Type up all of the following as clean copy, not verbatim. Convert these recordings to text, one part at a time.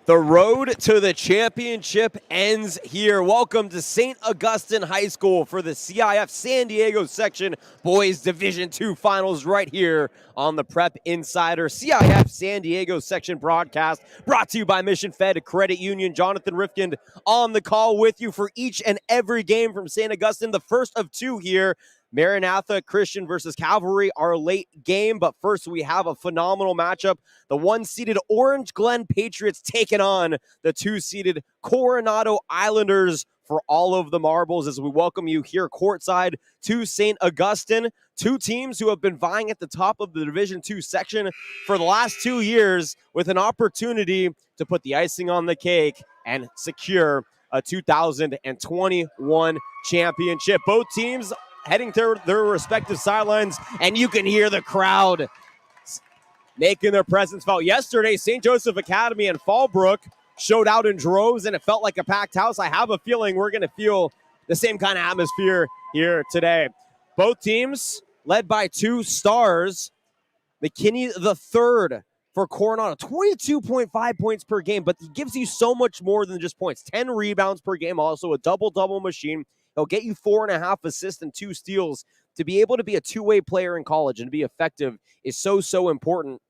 The road to the championship ends here. Welcome to St. Augustine High School for the CIF San Diego section boys Division II finals right here on the Prep Insider CIF San Diego section broadcast, brought to you by Mission Fed Credit Union. Jonathan Rifkind on the call with you for each and every game from St. Augustine, the first of two here. Maranatha Christian versus Cavalry, our late game. But first, we have a phenomenal matchup. The one-seeded Orange Glen Patriots taking on the two-seeded Coronado Islanders for all of the marbles as we welcome you here courtside to St. Augustine. Two teams who have been vying at the top of the Division II section for the last 2 years with an opportunity to put the icing on the cake and secure a 2021 championship. Both teams heading to their respective sidelines, and you can hear the crowd making their presence felt. Yesterday, St. Joseph Academy and Fallbrook showed out in droves, and it felt like a packed house. I have a feeling we're going to feel the same kind of atmosphere here today. Both teams led by two stars. McKinney the third for Coronado, 22.5 points per game, but he gives you so much more than just points. 10 rebounds per game, also a double-double machine. He'll get you 4.5 assists and 2 steals. To be able to be a two-way player in college and to be effective is so important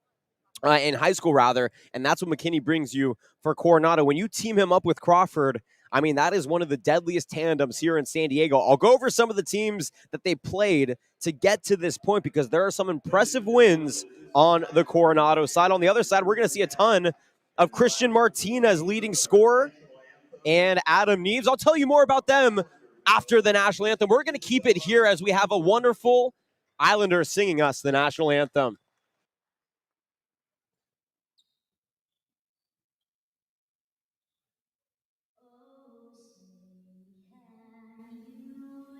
in high school, rather, and that's what McKinney brings you for Coronado. When you team him up with Crawford, I mean, that is one of the deadliest tandems here in San Diego. I'll go over some of the teams that they played to get to this point because there are some impressive wins on the Coronado side. On the other side, we're going to see a ton of Christian Martinez leading scorer and Adam Neves. I'll tell you more about them after the national anthem. We're going to keep it here as we have a wonderful Islander singing us the national anthem.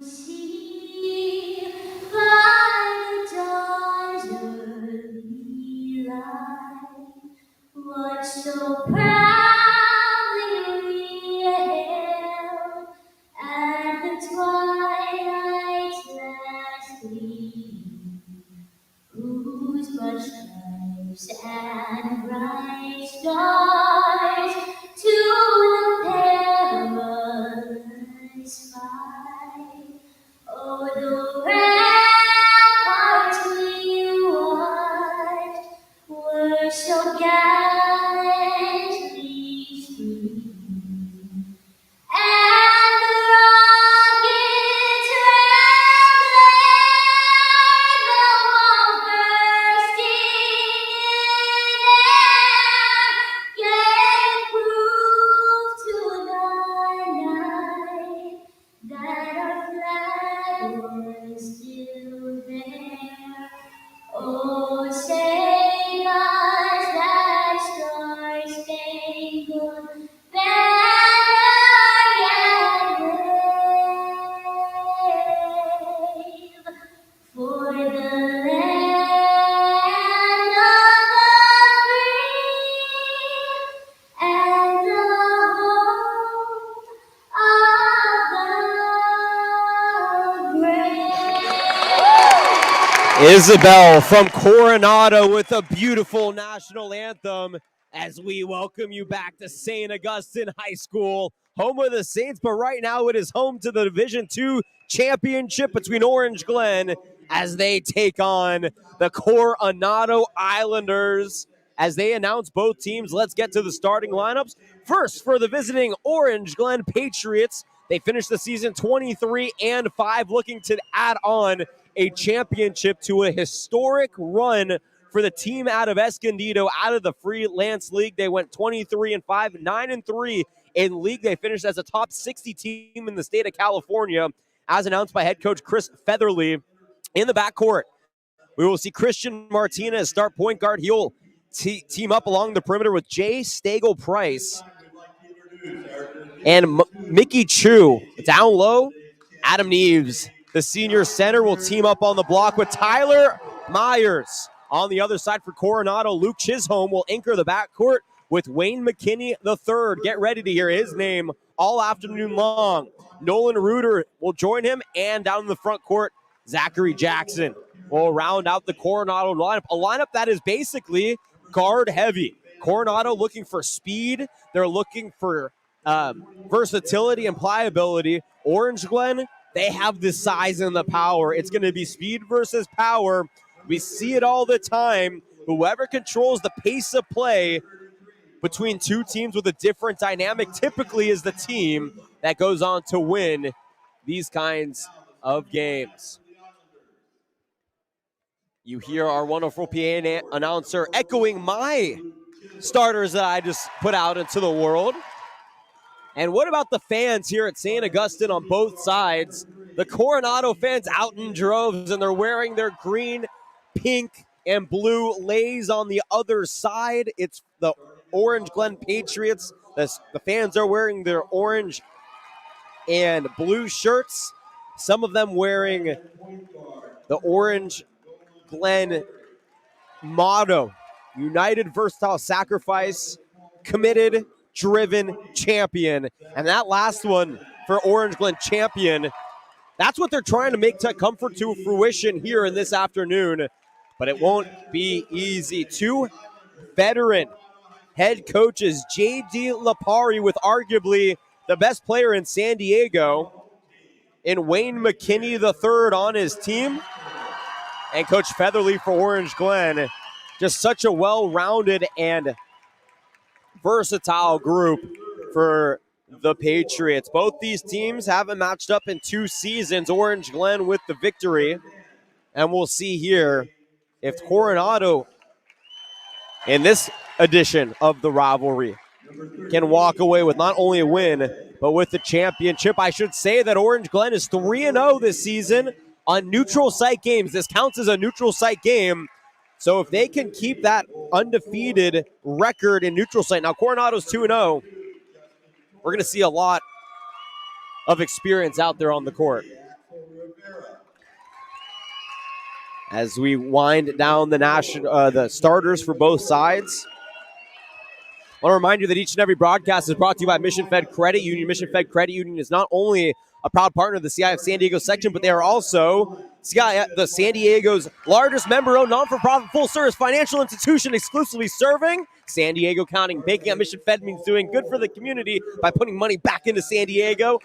See by the dawn's early light, what so proudly we hailed at the twilight's last gleam, whose broad stripes and bright stars to the perilous fight. Oh, the ramparts we watched were so gallantly streamed, and the rockets trembling, the walls bursting in air, gave proof to the night that our flag was still there. Oh, sing us that star-spangled banner yet wave, for the land of the free and the home of the brave. Isabel from Coronado with a beautiful national anthem as we welcome you back to St. Augustine High School, home of the Saints, but right now it is home to the Division II championship between Orange Glen as they take on the Coronado Islanders. As they announce both teams, let's get to the starting lineups. First, for the visiting Orange Glen Patriots, they finished the season 23-5, looking to add on a championship to a historic run for the team out of Escondido, out of the Freelance League. They went 23-5, 9-3 in league. They finished as a top 60 team in the state of California, as announced by head coach Chris Featherly. In the backcourt, we will see Christian Martinez start point guard. He'll team up along the perimeter with Jay Stagel Price and Mickey Chu. Down low, Adam Neves, the senior center, will team up on the block with Tyler Myers. On the other side for Coronado, Luke Chisholm will anchor the backcourt with Wayne McKinney III. Get ready to hear his name all afternoon long. Nolan Reuter will join him, and down in the front court, Zachary Jackson will round out the Coronado lineup, a lineup that is basically guard heavy. Coronado looking for speed. They're looking for versatility and pliability. Orange Glen, they have the size and the power. It's going to be speed versus power. We see it all the time. Whoever controls the pace of play between two teams with a different dynamic typically is the team that goes on to win these kinds of games. You hear our wonderful PA announcer echoing my starters that I just put out into the world. And what about the fans here at St. Augustine on both sides? The Coronado fans out in droves, and they're wearing their green, pink, and blue lays on the other side. It's the Orange Glen Patriots. The fans are wearing their orange and blue shirts. Some of them wearing the Orange Glen motto: United, Versatile, Sacrifice, Committed, Driven, Champion. And that last one for Orange Glen, Champion, that's what they're trying to make to come to fruition here in this afternoon. But it won't be easy. Two veteran head coaches, J.D. Lapari with arguably the best player in San Diego, and Wayne McKinney III on his team, and Coach Featherly for Orange Glen. Just such a well-rounded and versatile group for the Patriots. Both these teams haven't matched up in 2 seasons. Orange Glen with the victory. And we'll see here if Coronado, in this edition of the rivalry, can walk away with not only a win, but with the championship. I should say that Orange Glen is 3-0 this season on neutral site games. This counts as a neutral site game. So if they can keep that undefeated record in neutral site. Now, Coronado's 2-0. We're going to see a lot of experience out there on the court. As we wind down the starters for both sides, I want to remind you that each and every broadcast is brought to you by Mission Fed Credit Union. Mission Fed Credit Union is not only a proud partner of the CIF San Diego section, but they are also the San Diego's largest member-owned, non-for-profit, full-service financial institution exclusively serving San Diego County. Banking at Mission Fed means doing good for the community by putting money back into San Diego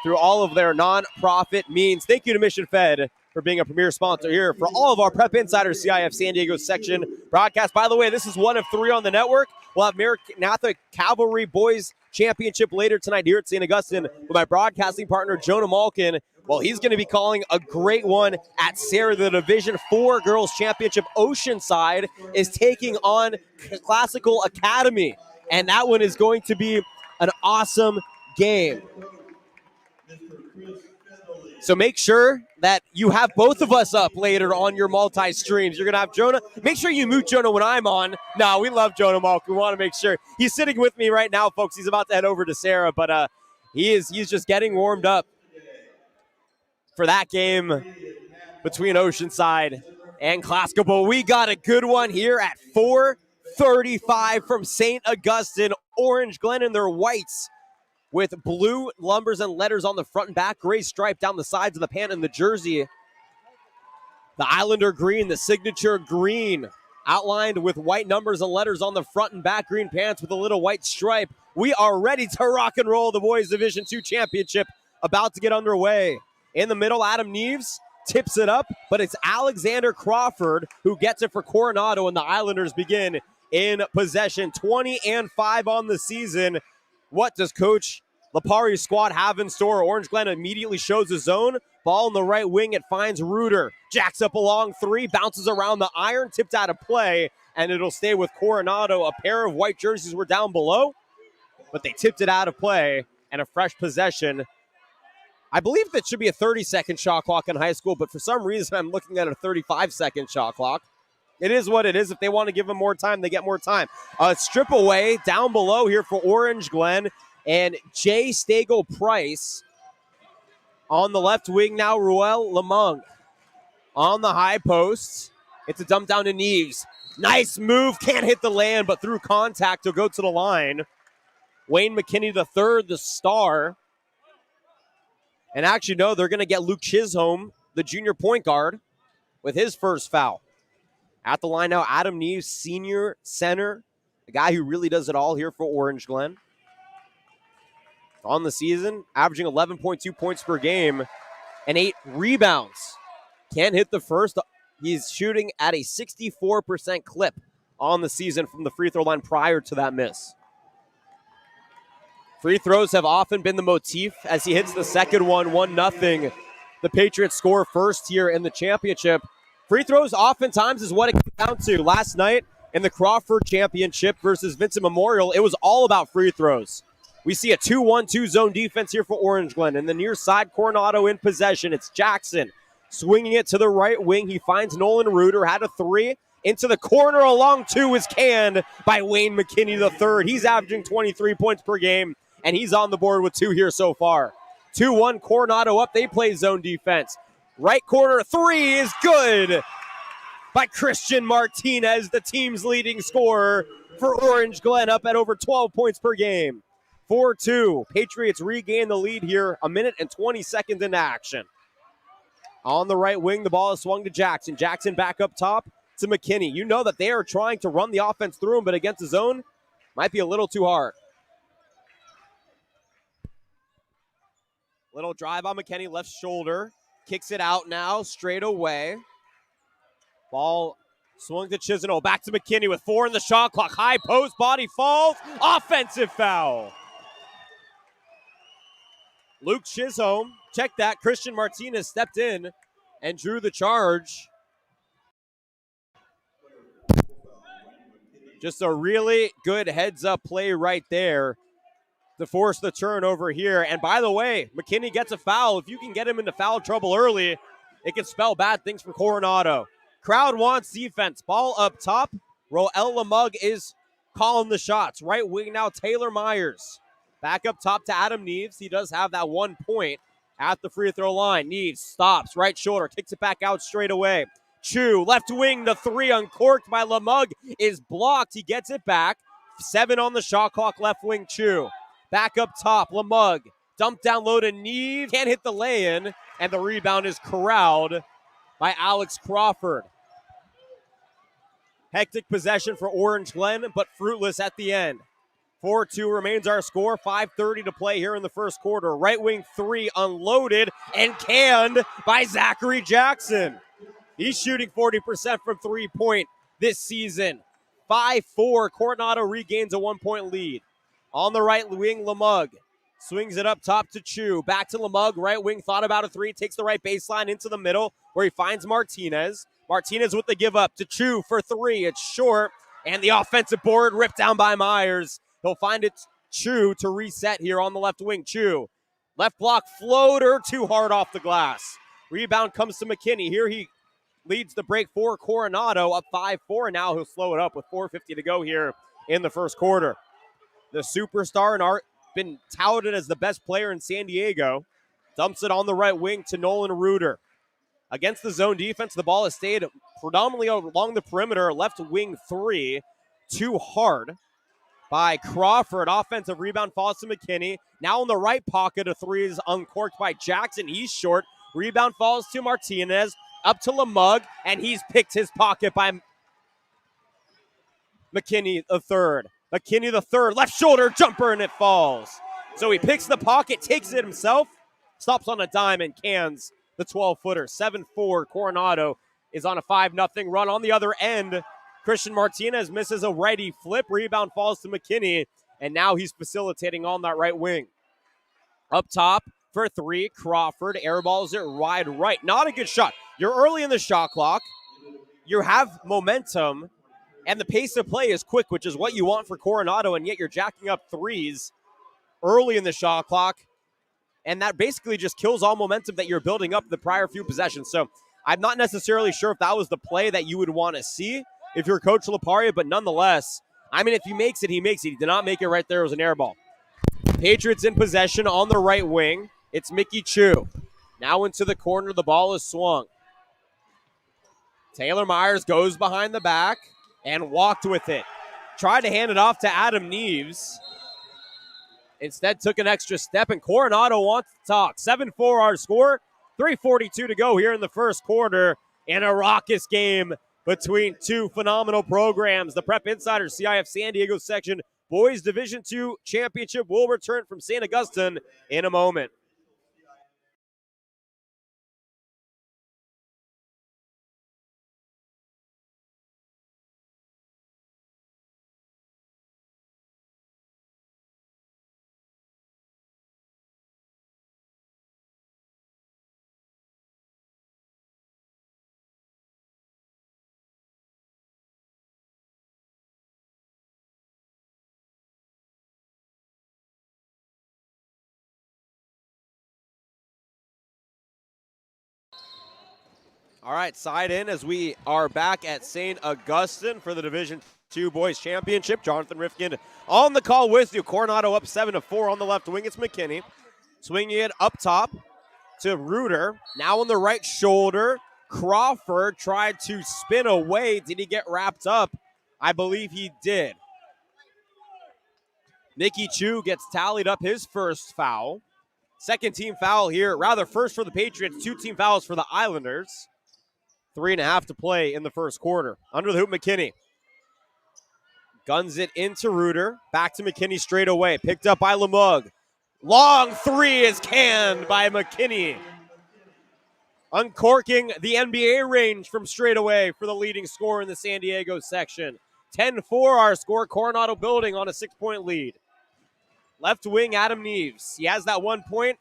through all of their non-profit means. Thank you to Mission Fed for being a premier sponsor here for all of our Prep Insiders CIF San Diego section broadcast. By the way, this is one of 3 on the network. We'll have Maranatha Cavalry Boys Championship later tonight here at St. Augustine with my broadcasting partner, Jonah Malkin. Well, he's going to be calling a great one at Sarah. The Division IV Girls Championship. Oceanside is taking on Classical Academy, and that one is going to be an awesome game. So make sure that you have both of us up later on your multi-streams. You're going to have Jonah. Make sure you mute Jonah when I'm on. No, we love Jonah Malkin. We want to make sure. He's sitting with me right now, folks. He's about to head over to Sarah, but he's just getting warmed up for that game between Oceanside and Classical. We got a good one here at 4:35 from St. Augustine. Orange Glen in their whites with blue numbers and letters on the front and back, gray stripe down the sides of the pant and the jersey. The Islander green, the signature green, outlined with white numbers and letters on the front and back, green pants with a little white stripe. We are ready to rock and roll. The Boys Division II Championship about to get underway. In the middle, Adam Neves tips it up, but it's Alexander Crawford who gets it for Coronado, and the Islanders begin in possession. 20-5 on the season. What does Coach Lapari's squad have in store? Orange Glen immediately shows the zone. Ball in the right wing. It finds Reuter. Jacks up a long 3. Bounces around the iron. Tipped out of play. And it'll stay with Coronado. A pair of white jerseys were down below, but they tipped it out of play. And a fresh possession. I believe that should be a 30-second shot clock in high school, but for some reason I'm looking at a 35-second shot clock. It is what it is. If they want to give them more time, they get more time. Strip away down below here for Orange Glen. And Jay Stagel-Price on the left wing now. Ruel Lamung on the high post. It's a dump down to Neves. Nice move. Can't hit the land, but through contact, he'll go to the line. Wayne McKinney III, the star. And actually, no, they're going to get Luke Chisholm, the junior point guard, with his first foul. At the line now, Adam Neves, senior center a guy who really does it all here for Orange Glen. On the season, averaging 11.2 points per game and 8 rebounds. Can't hit the first. He's shooting at a 64% clip on the season from the free throw line prior to that miss. Free throws have often been the motif as he hits the second one, 1-0. The Patriots score first here in the championship. Free throws oftentimes is what it comes down to. Last night in the Crawford Championship versus Vincent Memorial, it was all about free throws. We see a 2-1-2 zone defense here for Orange Glen. In the near side, Coronado in possession. It's Jackson swinging it to the right wing. He finds Nolan Reuter, had a three. Into the corner, a long two is canned by Wayne McKinney III. He's averaging 23 points per game, and he's on the board with 2 here so far. 2-1, Coronado up. They play zone defense. Right corner, three is good by Christian Martinez, the team's leading scorer for Orange Glen, up at over 12 points per game. 4-2. Patriots regain the lead here, a minute and 20 seconds into action. On the right wing, the ball is swung to Jackson. Jackson back up top to McKinney. You know that they are trying to run the offense through him, but against the zone, might be a little too hard. Little drive on McKinney, left shoulder. Kicks it out now, straight away. Ball swung to Chisholm. Back to McKinney with 4 in the shot clock. High post, body falls. Offensive foul. Luke Chisholm, check that. Christian Martinez stepped in and drew the charge. Just a really good heads-up play right there to force the turnover here. And by the way, McKinney gets a foul. If you can get him into foul trouble early, it can spell bad things for Coronado. Crowd wants defense. Ball up top. Roel Lamug is calling the shots. Right wing now, Taylor Myers. Back up top to Adam Neves. He does have that 1 point at the free throw line. Neves stops, right shoulder, kicks it back out straight away. Chu, left wing, the three uncorked by Lamug is blocked. He gets it back. 7 on the shot clock, left wing, Chu. Back up top, Lamug. Dump down low to Neves. Can't hit the lay-in, and the rebound is corralled by Alex Crawford. Hectic possession for Orange Glen, but fruitless at the end. 4-2 remains our score. 5:30 to play here in the first quarter. Right wing three unloaded and canned by Zachary Jackson. He's shooting 40% from three-point this season. 5-4. Coronado regains a 1-point lead. On the right wing, Lamug swings it up top to Chu. Back to Lamug. Right wing thought about a three. Takes the right baseline into the middle where he finds Martinez. Martinez with the give up to Chu for three. It's short. And the offensive board ripped down by Myers. He'll find it Chu to reset here on the left wing. Chu. Left block floater. Too hard off the glass. Rebound comes to McKinney. Here he leads the break for Coronado, up 5-4. Now he'll slow it up with 4:50 to go here in the first quarter. The superstar and been touted as the best player in San Diego. Dumps it on the right wing to Nolan Reuter. Against the zone defense, the ball has stayed predominantly along the perimeter. Left wing three. Too hard by Crawford. Offensive rebound falls to McKinney. Now in the right pocket, a three is uncorked by Jackson. He's short. Rebound falls to Martinez. Up to Lamug, and he's picked his pocket by McKinney the third. McKinney the third, left shoulder jumper, and it falls. So he picks the pocket, takes it himself, stops on a dime, and cans the 12-footer. 7-4, Coronado is on a 5-0 run. On the other end, Christian Martinez misses a righty flip. Rebound falls to McKinney, and now he's facilitating on that right wing. Up top for three, Crawford airballs it wide right. Not a good shot. You're early in the shot clock. You have momentum, and the pace of play is quick, which is what you want for Coronado, and yet you're jacking up threes early in the shot clock, and that basically just kills all momentum that you're building up the prior few possessions. So I'm not necessarily sure if that was the play that you would want to see if you're Coach Laparia, but nonetheless, I mean, if he makes it, he makes it. He did not make it right there. It was an air ball. Patriots in possession on the right wing. It's Mickey Chu. Now into the corner. The ball is swung. Taylor Myers goes behind the back and walked with it. Tried to hand it off to Adam Neves. Instead took an extra step, and Coronado wants to talk. 7-4 our score. 3:42 to go here in the first quarter. In a raucous game between two phenomenal programs. The Prep Insider CIF San Diego section Boys Division II Championship will return from St. Augustine in a moment. All right, side in as we are back at St. Augustine for the Division II Boys Championship. Jonathan Rifkin on the call with you. Coronado up 7-4 on the left wing. It's McKinney. Swinging it up top to Reuter. Now on the right shoulder. Crawford tried to spin away. Did he get wrapped up? I believe he did. Nicky Chu gets tallied up his first foul. Second team foul here. Rather, first for the Patriots. 2 team fouls for the Islanders. 3.5 to play in the first quarter. Under the hoop, McKinney. Guns it into Reuter. Back to McKinney straight away. Picked up by Lemug. Long three is canned by McKinney. Uncorking the NBA range from straight away for the leading scorer in the San Diego section. 10-4 our score. Coronado building on a 6-point lead. Left wing, Adam Neves. He has that 1 point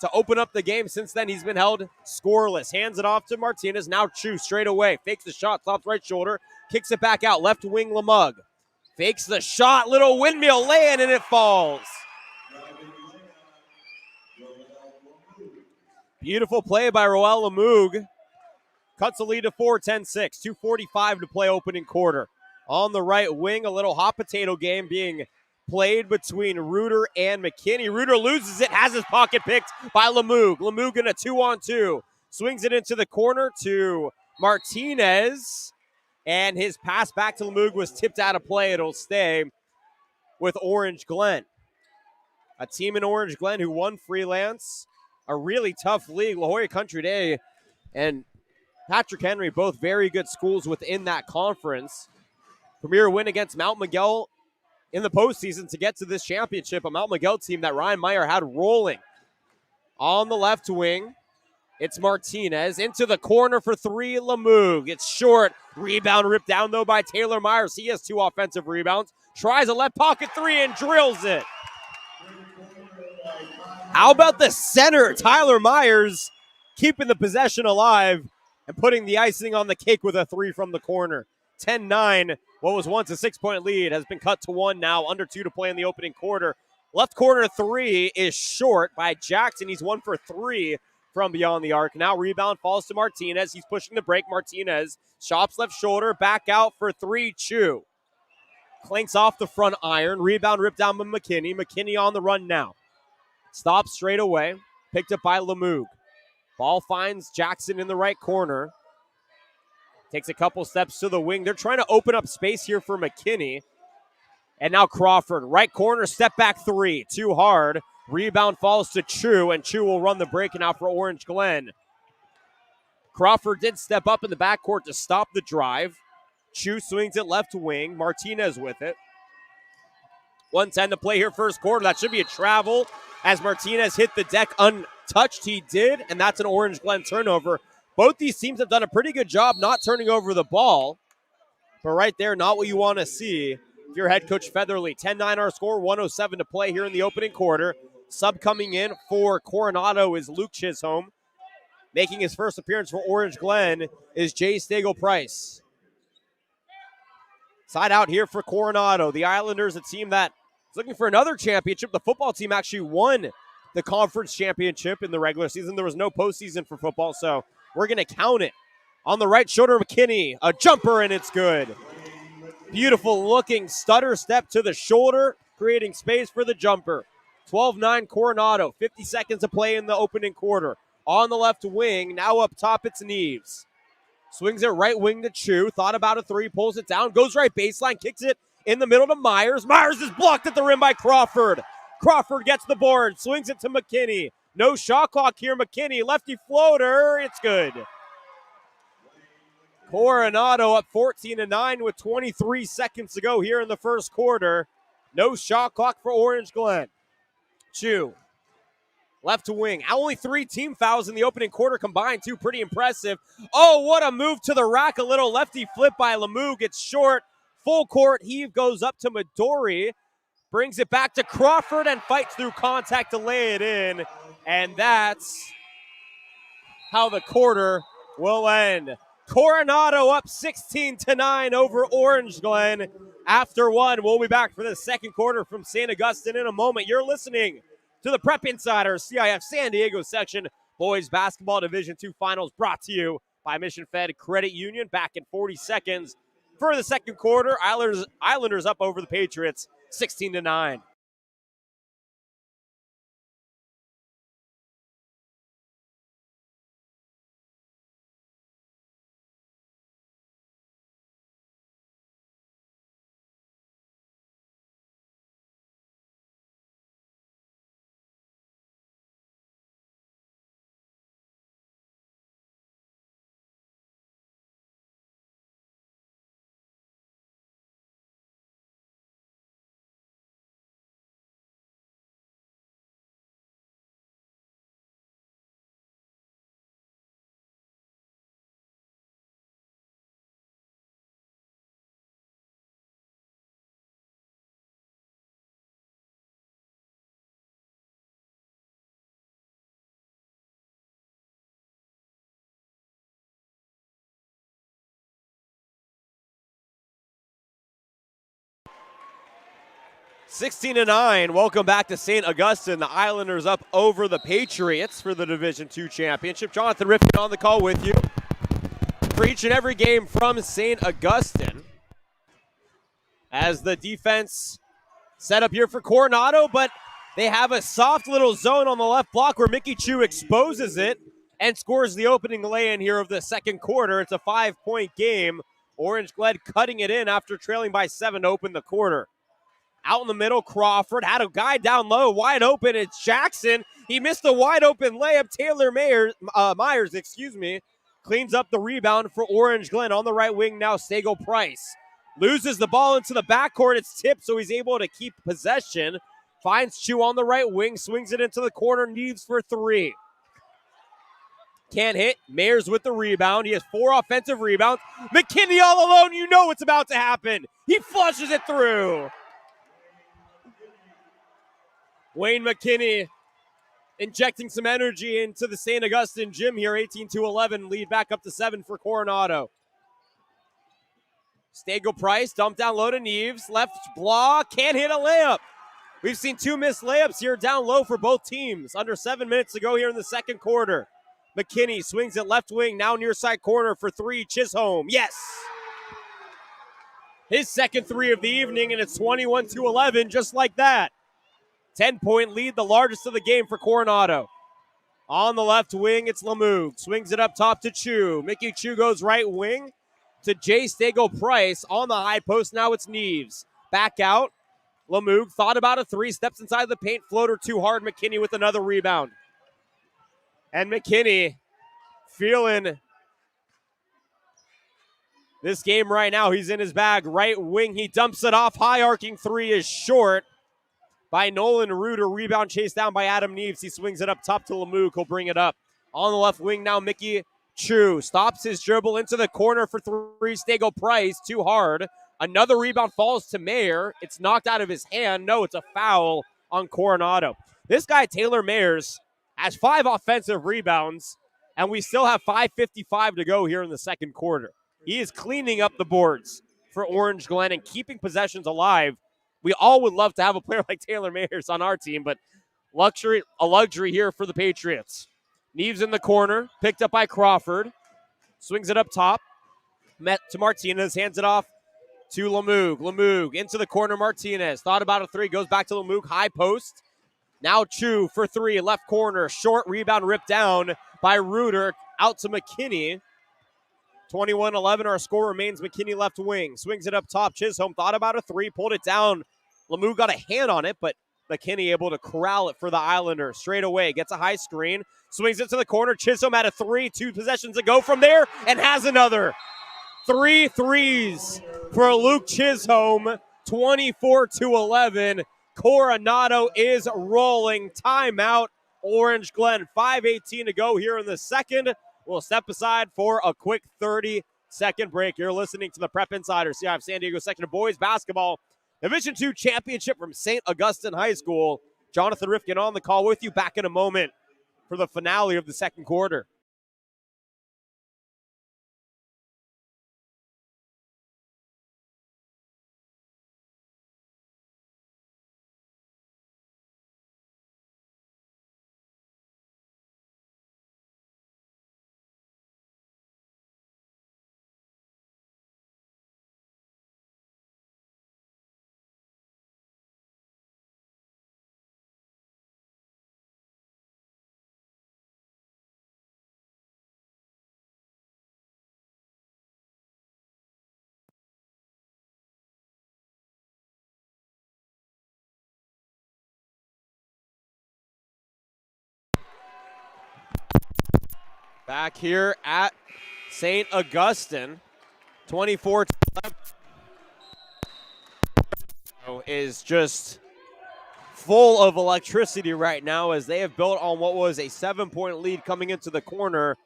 to open up the game. Since then, he's been held scoreless. Hands it off to Martinez. Now Chu straight away. Fakes the shot, stops right shoulder. Kicks it back out. Left wing, Lemug. Fakes the shot. Little windmill lay-in, and it falls. Beautiful play by Roel Lemug. Cuts the lead to 4, 10-6. 2:45 to play opening quarter. On the right wing, a little hot potato game being played between Reuter and McKinney. Reuter loses it, has his pocket picked by Lemug. Lemug in a 2-on-2. Swings it into the corner to Martinez. And his pass back to Lemug was tipped out of play. It'll stay with Orange Glen. A team in Orange Glen who won Freelance. A really tough league. La Jolla Country Day and Patrick Henry, both very good schools within that conference. Premier win against Mount Miguel in the postseason to get to this championship. A Mount Miguel team that Ryan Meyer had rolling. On the left wing, it's Martinez. Into the corner for 3, Lemug. It's short. Rebound ripped down, though, by Taylor Myers. He has 2 offensive rebounds. Tries a left pocket 3 and drills it. How about the center, Tyler Myers, keeping the possession alive and putting the icing on the cake with a 3 from the corner. 10-9, what was once a 6-point lead has been cut to 1 now, under 2 to play in the opening quarter. Left corner 3 is short by Jackson. He's 1 for 3 from beyond the arc. Now rebound falls to Martinez. He's pushing the break. Martinez chops left shoulder, back out for 3, Chu. Clinks off the front iron. Rebound ripped down by McKinney. McKinney on the run now. Stops straight away. Picked up by Lemug. Ball finds Jackson in the right corner. Takes a couple steps to the wing. They're trying to open up space here for McKinney. And now Crawford. Right corner, step back 3. Too hard. Rebound falls to Chu, and Chu will run the break and out for Orange Glen. Crawford did step up in the backcourt to stop the drive. Chu swings it left wing. Martinez with it. 1:10 to play here first quarter. That should be a travel as Martinez hit the deck untouched. He did, and that's an Orange Glen turnover. Both these teams have done a pretty good job not turning over the ball. But right there, not what you want to see if you're head coach Featherly. 10-9 our score, 1:07 to play here in the opening quarter. Sub coming in for Coronado is Luke Chisholm. Making his first appearance for Orange Glen is Jay Stagel-Price. Side out here for Coronado. The Islanders, a team that is looking for another championship. The football team actually won the conference championship in the regular season. There was no postseason for football, so we're going to count it. On the right shoulder, McKinney, a jumper, and it's good. Beautiful looking stutter step to the shoulder, creating space for the jumper. 12-9 Coronado, 50 seconds to play in the opening quarter. On the left wing, now up top, it's Neves. Swings it right wing to Chu, thought about a 3, pulls it down, goes right baseline, kicks it in the middle to Myers. Myers is blocked at the rim by Crawford. Crawford gets the board, swings it to McKinney. No shot clock here, McKinney, lefty floater, it's good. Coronado up 14-9 with 23 seconds to go here in the first quarter. No shot clock for Orange Glen. Chu, left to wing. Only 3 team fouls in the opening quarter combined, too. Pretty impressive. Oh, what a move to the rack. A little lefty flip by Lemieux. Gets short. Full court heave goes up to Midori. Brings it back to Crawford and fights through contact to lay it in. And that's how the quarter will end. Coronado up 16-9 over Orange Glen. After one, we'll be back for the second quarter from St. Augustine in a moment. You're listening to the Prep Insider CIF San Diego section Boys Basketball Division II Finals, brought to you by Mission Fed Credit Union. Back in 40 seconds for the second quarter. Islanders up over the Patriots 16-9. Welcome back to St. Augustine. The Islanders up over the Patriots for the Division II championship. Jonathan Rifkin on the call with you for each and every game from St. Augustine. As the defense set up here for Coronado, but they have a soft little zone on the left block where Mickey Chu exposes it and scores the opening lay-in here of the second quarter. It's a 5-point game. Orange Glen cutting it in after trailing by 7 to open the quarter. Out in the middle, Crawford had a guy down low, wide open. It's Jackson. He missed a wide open layup. Taylor Myers, cleans up the rebound for Orange Glen. On the right wing now, Stagel Price loses the ball into the backcourt. It's tipped, so he's able to keep possession. Finds Chu on the right wing, swings it into the corner, Neves for 3. Can't hit. Mayers with the rebound. He has 4 offensive rebounds. McKinney all alone. You know what's about to happen. He flushes it through. Wayne McKinney injecting some energy into the St. Augustine gym here. 18-11, lead back up to 7 for Coronado. Stagel Price dumped down low to Neves. Left block, can't hit a layup. We've seen 2 missed layups here down low for both teams. Under 7 minutes to go here in the second quarter. McKinney swings it left wing, now near side corner for 3. Chisholm, yes! His second 3 of the evening, and it's 21-11, just like that. 10-point lead, the largest of the game for Coronado. On the left wing, it's Lemieux. Swings it up top to Chu. Mickey Chu goes right wing to Jay Stagel Price. On the high post, now it's Neves. Back out. Lemieux thought about a 3, steps inside the paint, floater too hard. McKinney with another rebound. And McKinney feeling this game right now. He's in his bag. Right wing, he dumps it off. High arcing 3 is short by Nolan Reuter. Rebound chased down by Adam Neves. He swings it up top to Lemieux. He'll bring it up. On the left wing now, Mickey Chu stops his dribble into the corner for 3. Stagel Price, too hard. Another rebound falls to Mayer. It's knocked out of his hand. No, it's a foul on Coronado. This guy, Taylor Mayers, has 5 offensive rebounds, and we still have 5:55 to go here in the second quarter. He is cleaning up the boards for Orange Glen and keeping possessions alive. We all would love to have a player like Taylor Mayers on our team, but a luxury here for the Patriots. Neves in the corner, picked up by Crawford. Swings it up top. Met to Martinez, hands it off to Lemieux. Lemieux into the corner, Martinez. Thought about a 3, goes back to Lemieux, high post. Now Chu for 3, left corner. Short rebound ripped down by Reuter. Out to McKinney. 21-11, our score remains McKinney left wing. Swings it up top. Chisholm thought about a 3, pulled it down. Lemieux got a hand on it, but McKinney able to corral it for the Islanders. Straight away, gets a high screen. Swings it to the corner. Chisholm had a 3, 2 possessions to go from there, and has another. 3 threes for Luke Chisholm, 24-11. Coronado is rolling. Timeout, Orange Glen. 5:18 to go here in the second. We'll step aside for a quick 30-second break. You're listening to the Prep Insider, CIF San Diego section of boys basketball. Division II championship from St. Augustine High School. Jonathan Rifkin on the call with you. Back in a moment for the finale of the second quarter. Back here at St. Augustine, 24-11 is just full of electricity right now as they have built on what was a 7-point lead coming into the corner,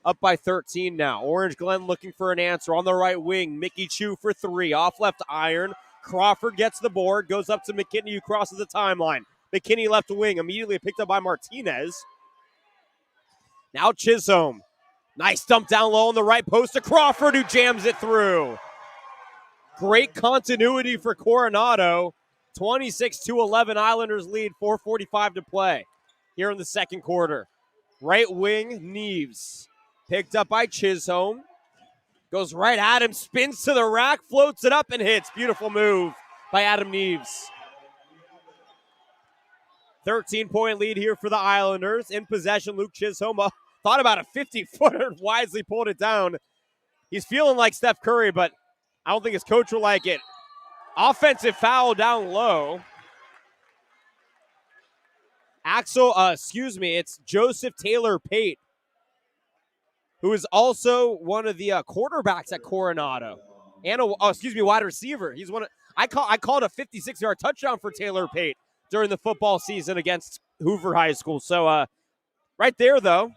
up by 13 now. Orange Glen looking for an answer on the right wing. Mickey Chu for three, off left iron. Crawford gets the board, goes up to McKinney, who crosses the timeline. McKinney left wing, immediately picked up by Martinez. Now Chisholm. Nice dump down low on the right post to Crawford, who jams it through. Great continuity for Coronado. 26-11 Islanders lead, 4:45 to play here in the second quarter. Right wing, Neves. Picked up by Chisholm. Goes right at him, spins to the rack, floats it up and hits. Beautiful move by Adam Neves. 13-point lead here for the Islanders. In possession, Luke Chisholm thought about a 50-footer, wisely pulled it down. He's feeling like Steph Curry, but I don't think his coach will like it. Offensive foul down low. It's Joseph Taylor Pate, who is also one of the quarterbacks at Coronado, and wide receiver. He's one. I called a 56-yard touchdown for Taylor Pate during the football season against Hoover High School. So right there, though,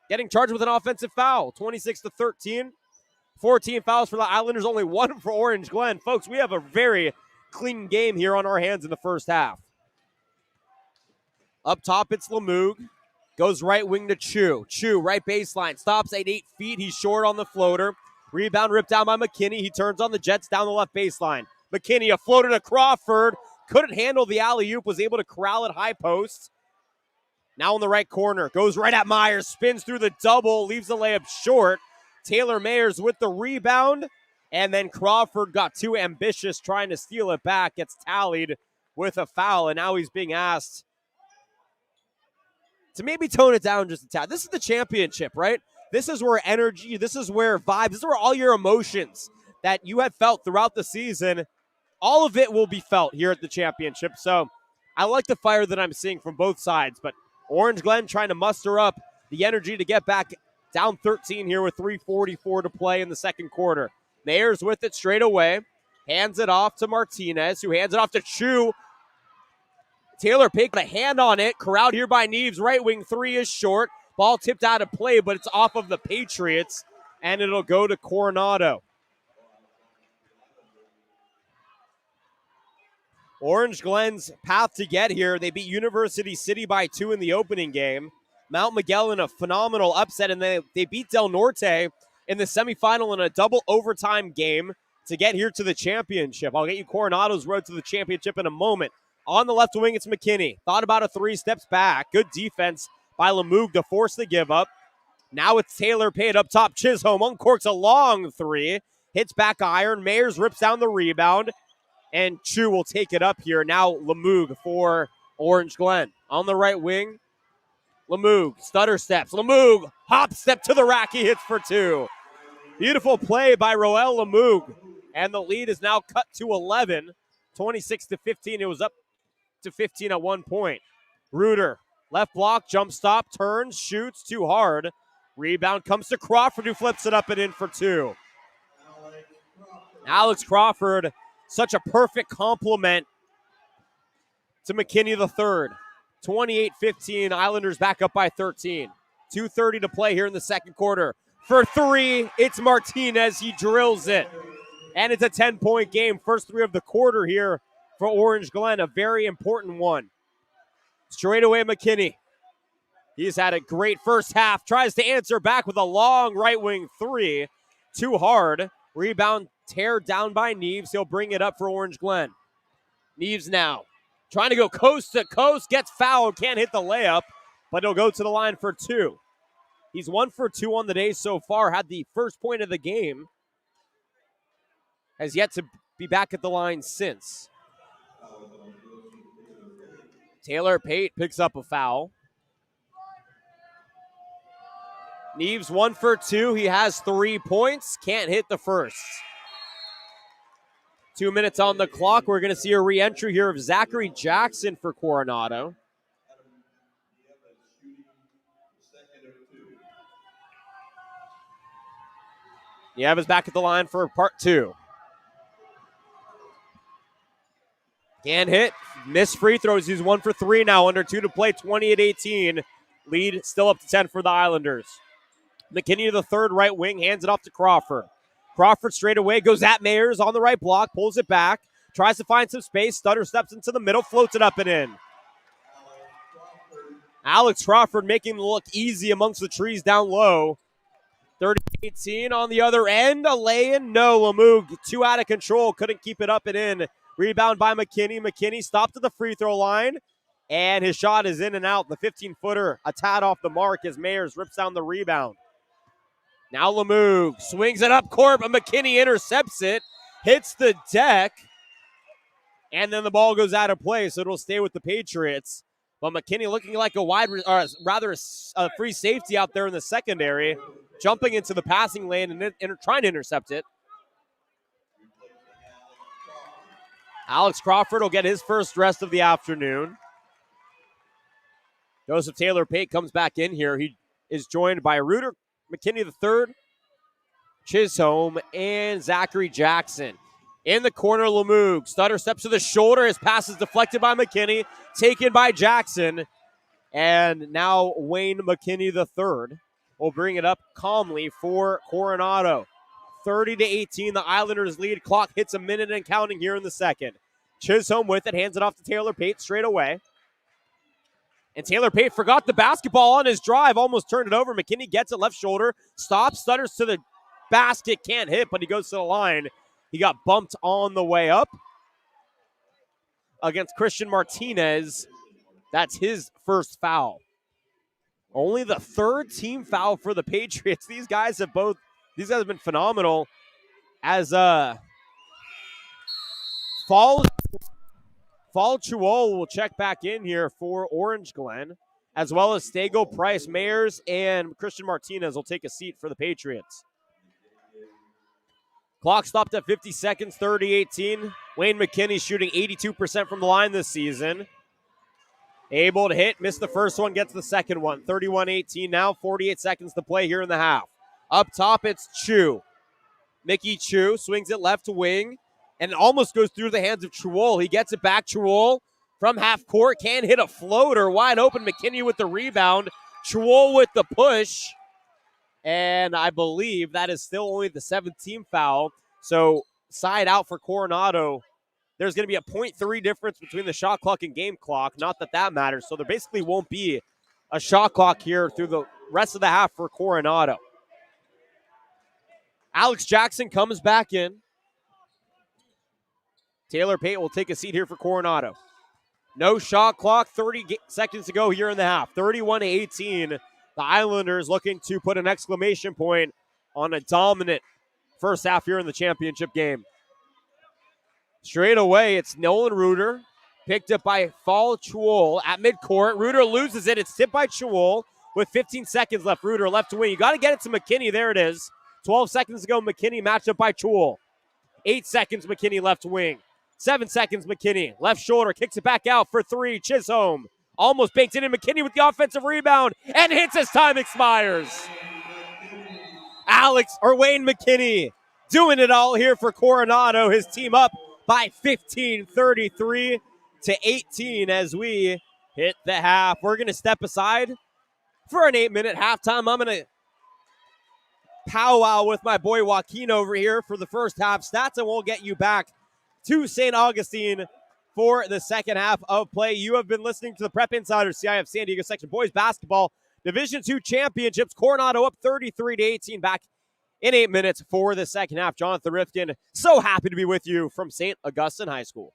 getting charged with an offensive foul, 26-13. 14 fouls for the Islanders, only one for Orange Glen. Folks, we have a very clean game here on our hands in the first half. Up top, it's Lemoog. Goes right wing to Chu. Chu, right baseline. Stops at 8 feet. He's short on the floater. Rebound ripped down by McKinney. He turns on the Jets down the left baseline. McKinney, a floater to Crawford. Couldn't handle the alley-oop. Was able to corral it high post. Now in the right corner. Goes right at Myers. Spins through the double. Leaves the layup short. Taylor Mayers with the rebound. And then Crawford got too ambitious trying to steal it back. Gets tallied with a foul. And now he's being asked to maybe tone it down just a tad. This is the championship, right? This is where energy, this is where vibe, this is where all your emotions that you have felt throughout the season, all of it will be felt here at the championship. So I like the fire that I'm seeing from both sides, but Orange Glen trying to muster up the energy to get back down 13 here with 3:44 to play in the second quarter. Mayers with it straight away, hands it off to Martinez, who hands it off to Chu. Taylor Pate got a hand on it. Corralled here by Neves. Right wing three is short. Ball tipped out of play, but it's off of the Patriots, and it'll go to Coronado. Orange Glen's path to get here, they beat University City by 2 in the opening game. Mount Miguel in a phenomenal upset, and they beat Del Norte in the semifinal in a double overtime game to get here to the championship. I'll get you Coronado's road to the championship in a moment. On the left wing, it's McKinney. Thought about a three, steps back. Good defense by Lemoog to force the give up. Now it's Taylor Pate up top. Chisholm uncorks a long three. Hits back iron. Mayers rips down the rebound. And Chu will take it up here. Now Lemoog for Orange Glen. On the right wing, Lemoog. Stutter steps. Lemoog. Hop step to the rack. He hits for two. Beautiful play by Roel Lemoog. And the lead is now cut to 11. 26-15. It was up to 15 at one point. Reuter, left block, jump stop, turns, shoots, too hard. Rebound comes to Crawford, who flips it up and in for two. Alex Crawford, such a perfect complement to McKinney the third. 28-15, Islanders back up by 13. 2:30 to play here in the second quarter. For three, it's Martinez. He drills it. And it's a 10-point game. First three of the quarter here for Orange Glen, a very important one. Straight away, McKinney. He's had a great first half. Tries to answer back with a long right wing three. Too hard. Rebound tear down by Neves. He'll bring it up for Orange Glen. Neves now trying to go coast to coast. Gets fouled. Can't hit the layup, but he'll go to the line for two. He's 1 for 2 on the day so far. Had the first point of the game. Has yet to be back at the line since. Taylor Pate picks up a foul. Neves 1 for 2. He has 3 points. Can't hit the first. 2 minutes on the clock. We're going to see a re-entry here of Zachary Jackson for Coronado. Nieves back at the line for part 2. Can't hit. Missed free throws. He's 1 for 3 now. Under 2 to play. 28-18. Lead still up to 10 for the Islanders. McKinney to the third, right wing. Hands it off to Crawford. Crawford straight away. Goes at Mayers on the right block. Pulls it back. Tries to find some space. Stutter steps into the middle. Floats it up and in. Alex Crawford making it look easy amongst the trees down low. 30-18 on the other end. A lay-in. No. Lamug too out of control. Couldn't keep it up and in. Rebound by McKinney. McKinney stopped at the free throw line. And his shot is in and out. The 15-footer a tad off the mark as Mayers rips down the rebound. Now Lamug swings it up court, but McKinney intercepts it. Hits the deck. And then the ball goes out of play, so it'll stay with the Patriots. But McKinney looking like a free safety out there in the secondary. Jumping into the passing lane and trying to intercept it. Alex Crawford will get his first rest of the afternoon. Joseph Taylor Pate comes back in here. He is joined by Reuter McKinney III, Chisholm, and Zachary Jackson. In the corner, Lamug. Stutter steps to the shoulder. His pass is deflected by McKinney. Taken by Jackson. And now Wayne McKinney III will bring it up calmly for Coronado. 30-18, the Islanders lead. Clock hits a minute and counting here in the second. Chisholm with it, hands it off to Taylor Pate straight away. And Taylor Pate forgot the basketball on his drive, almost turned it over. McKinney gets it left shoulder, stops, stutters to the basket, can't hit, but he goes to the line. He got bumped on the way up against Christian Martinez. That's his first foul. Only the third team foul for the Patriots. These guys have been phenomenal. As Fall Chuol will check back in here for Orange Glen, as well as Stego Price, Mayers, and Christian Martinez will take a seat for the Patriots. Clock stopped at 50 seconds, 30-18. Wayne McKinney shooting 82% from the line this season. Able to hit, missed the first one, gets the second one. 31-18 now, 48 seconds to play here in the half. Up top, it's Chu. Mickey Chu swings it left wing, and it almost goes through the hands of Chuol. He gets it back. Chuol from half court can hit a floater. Wide open. McKinney with the rebound. Chuol with the push. And I believe that is still only the 7th team foul. So side out for Coronado. There's going to be a 0.3 difference between the shot clock and game clock. Not that that matters. So there basically won't be a shot clock here through the rest of the half for Coronado. Alex Jackson comes back in. Taylor Pate will take a seat here for Coronado. No shot clock, 30 seconds to go here in the half. 31-18. The Islanders looking to put an exclamation point on a dominant first half here in the championship game. Straight away, it's Nolan Reuter. Picked up by Fall Chuol at midcourt. Reuter loses it. It's tipped by Chuol with 15 seconds left. Reuter left to wing. You got to get it to McKinney. There it is. 12 seconds to go. McKinney matched up by Chuol. 8 seconds. McKinney left wing. 7 seconds. McKinney left shoulder. Kicks it back out for 3. Chisholm almost baked it in. McKinney with the offensive rebound and hits as time expires. Wayne McKinney doing it all here for Coronado. His team up by 15, 33 to 18 as we hit the half. We're going to step aside for an 8-minute halftime. I'm going to powwow with my boy Joaquin over here for the first half stats, and we'll get you back to St. Augustine for the second half of play. You have been listening to the Prep Insider CIF San Diego section boys basketball Division II championships. Coronado up 33 to 18 back in 8 minutes for the second half. Jonathan Rifkin, so happy to be with you from St. Augustine High School.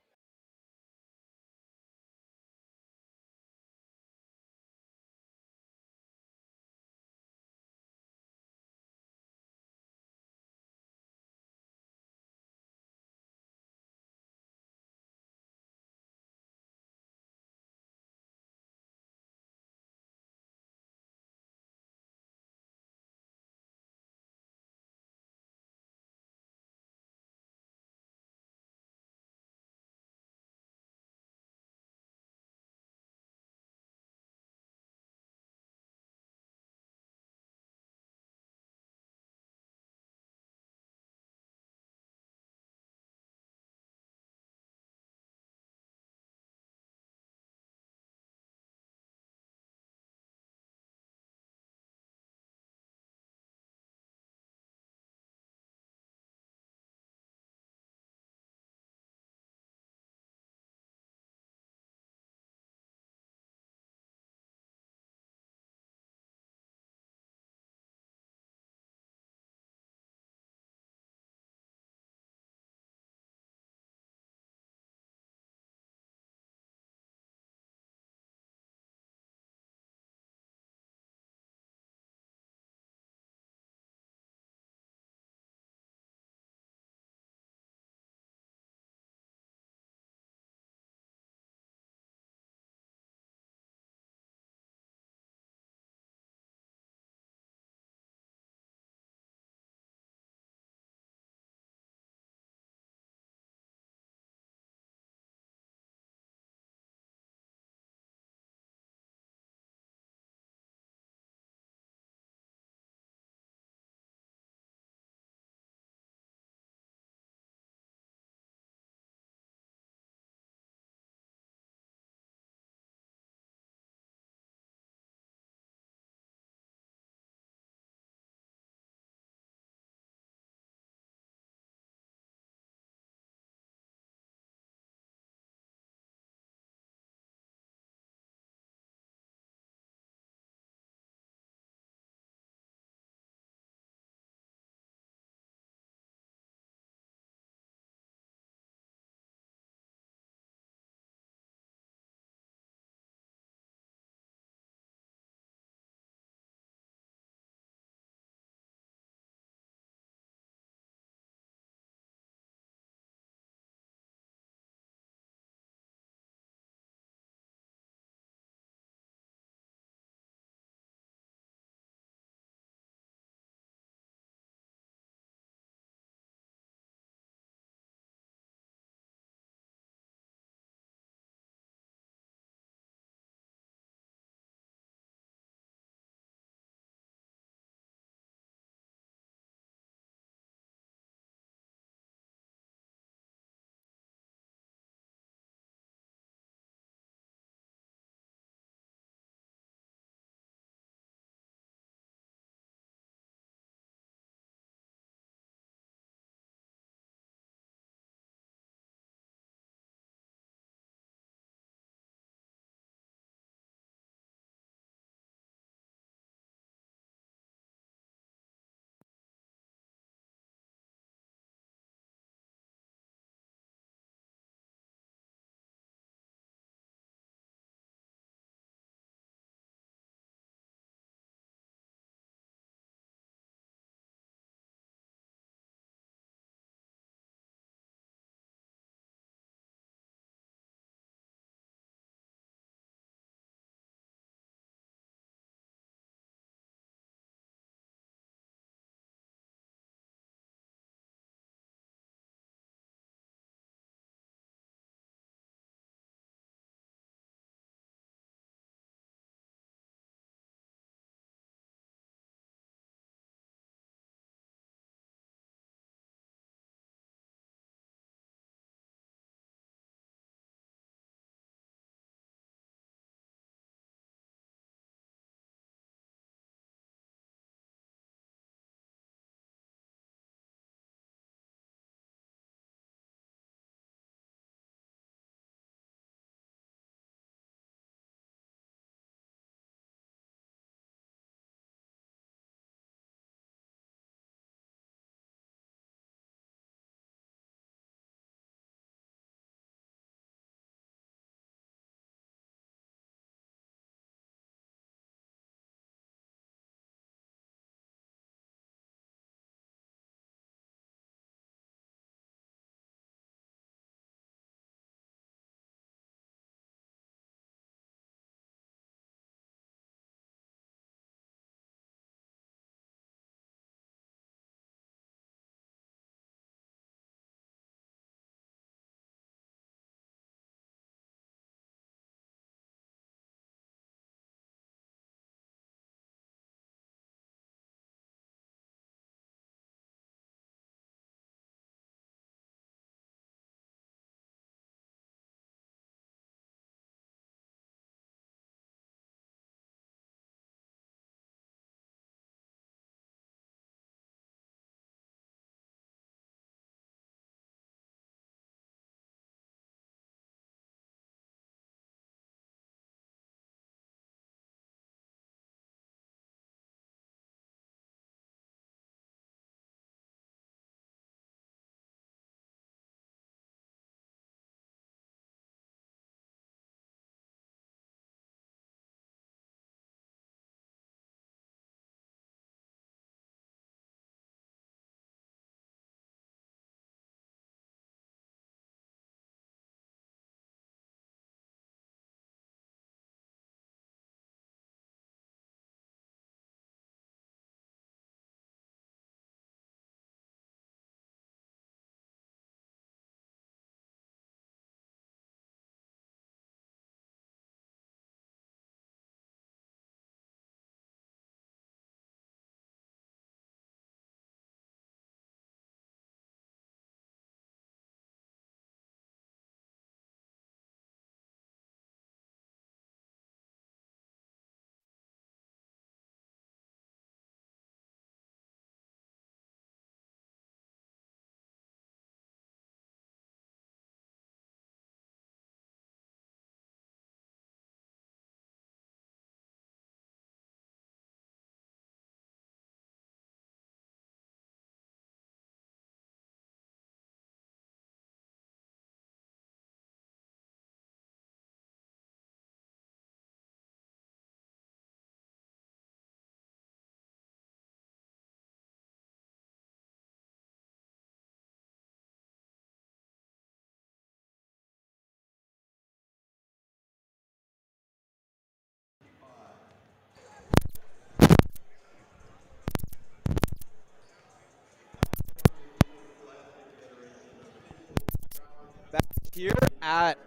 here at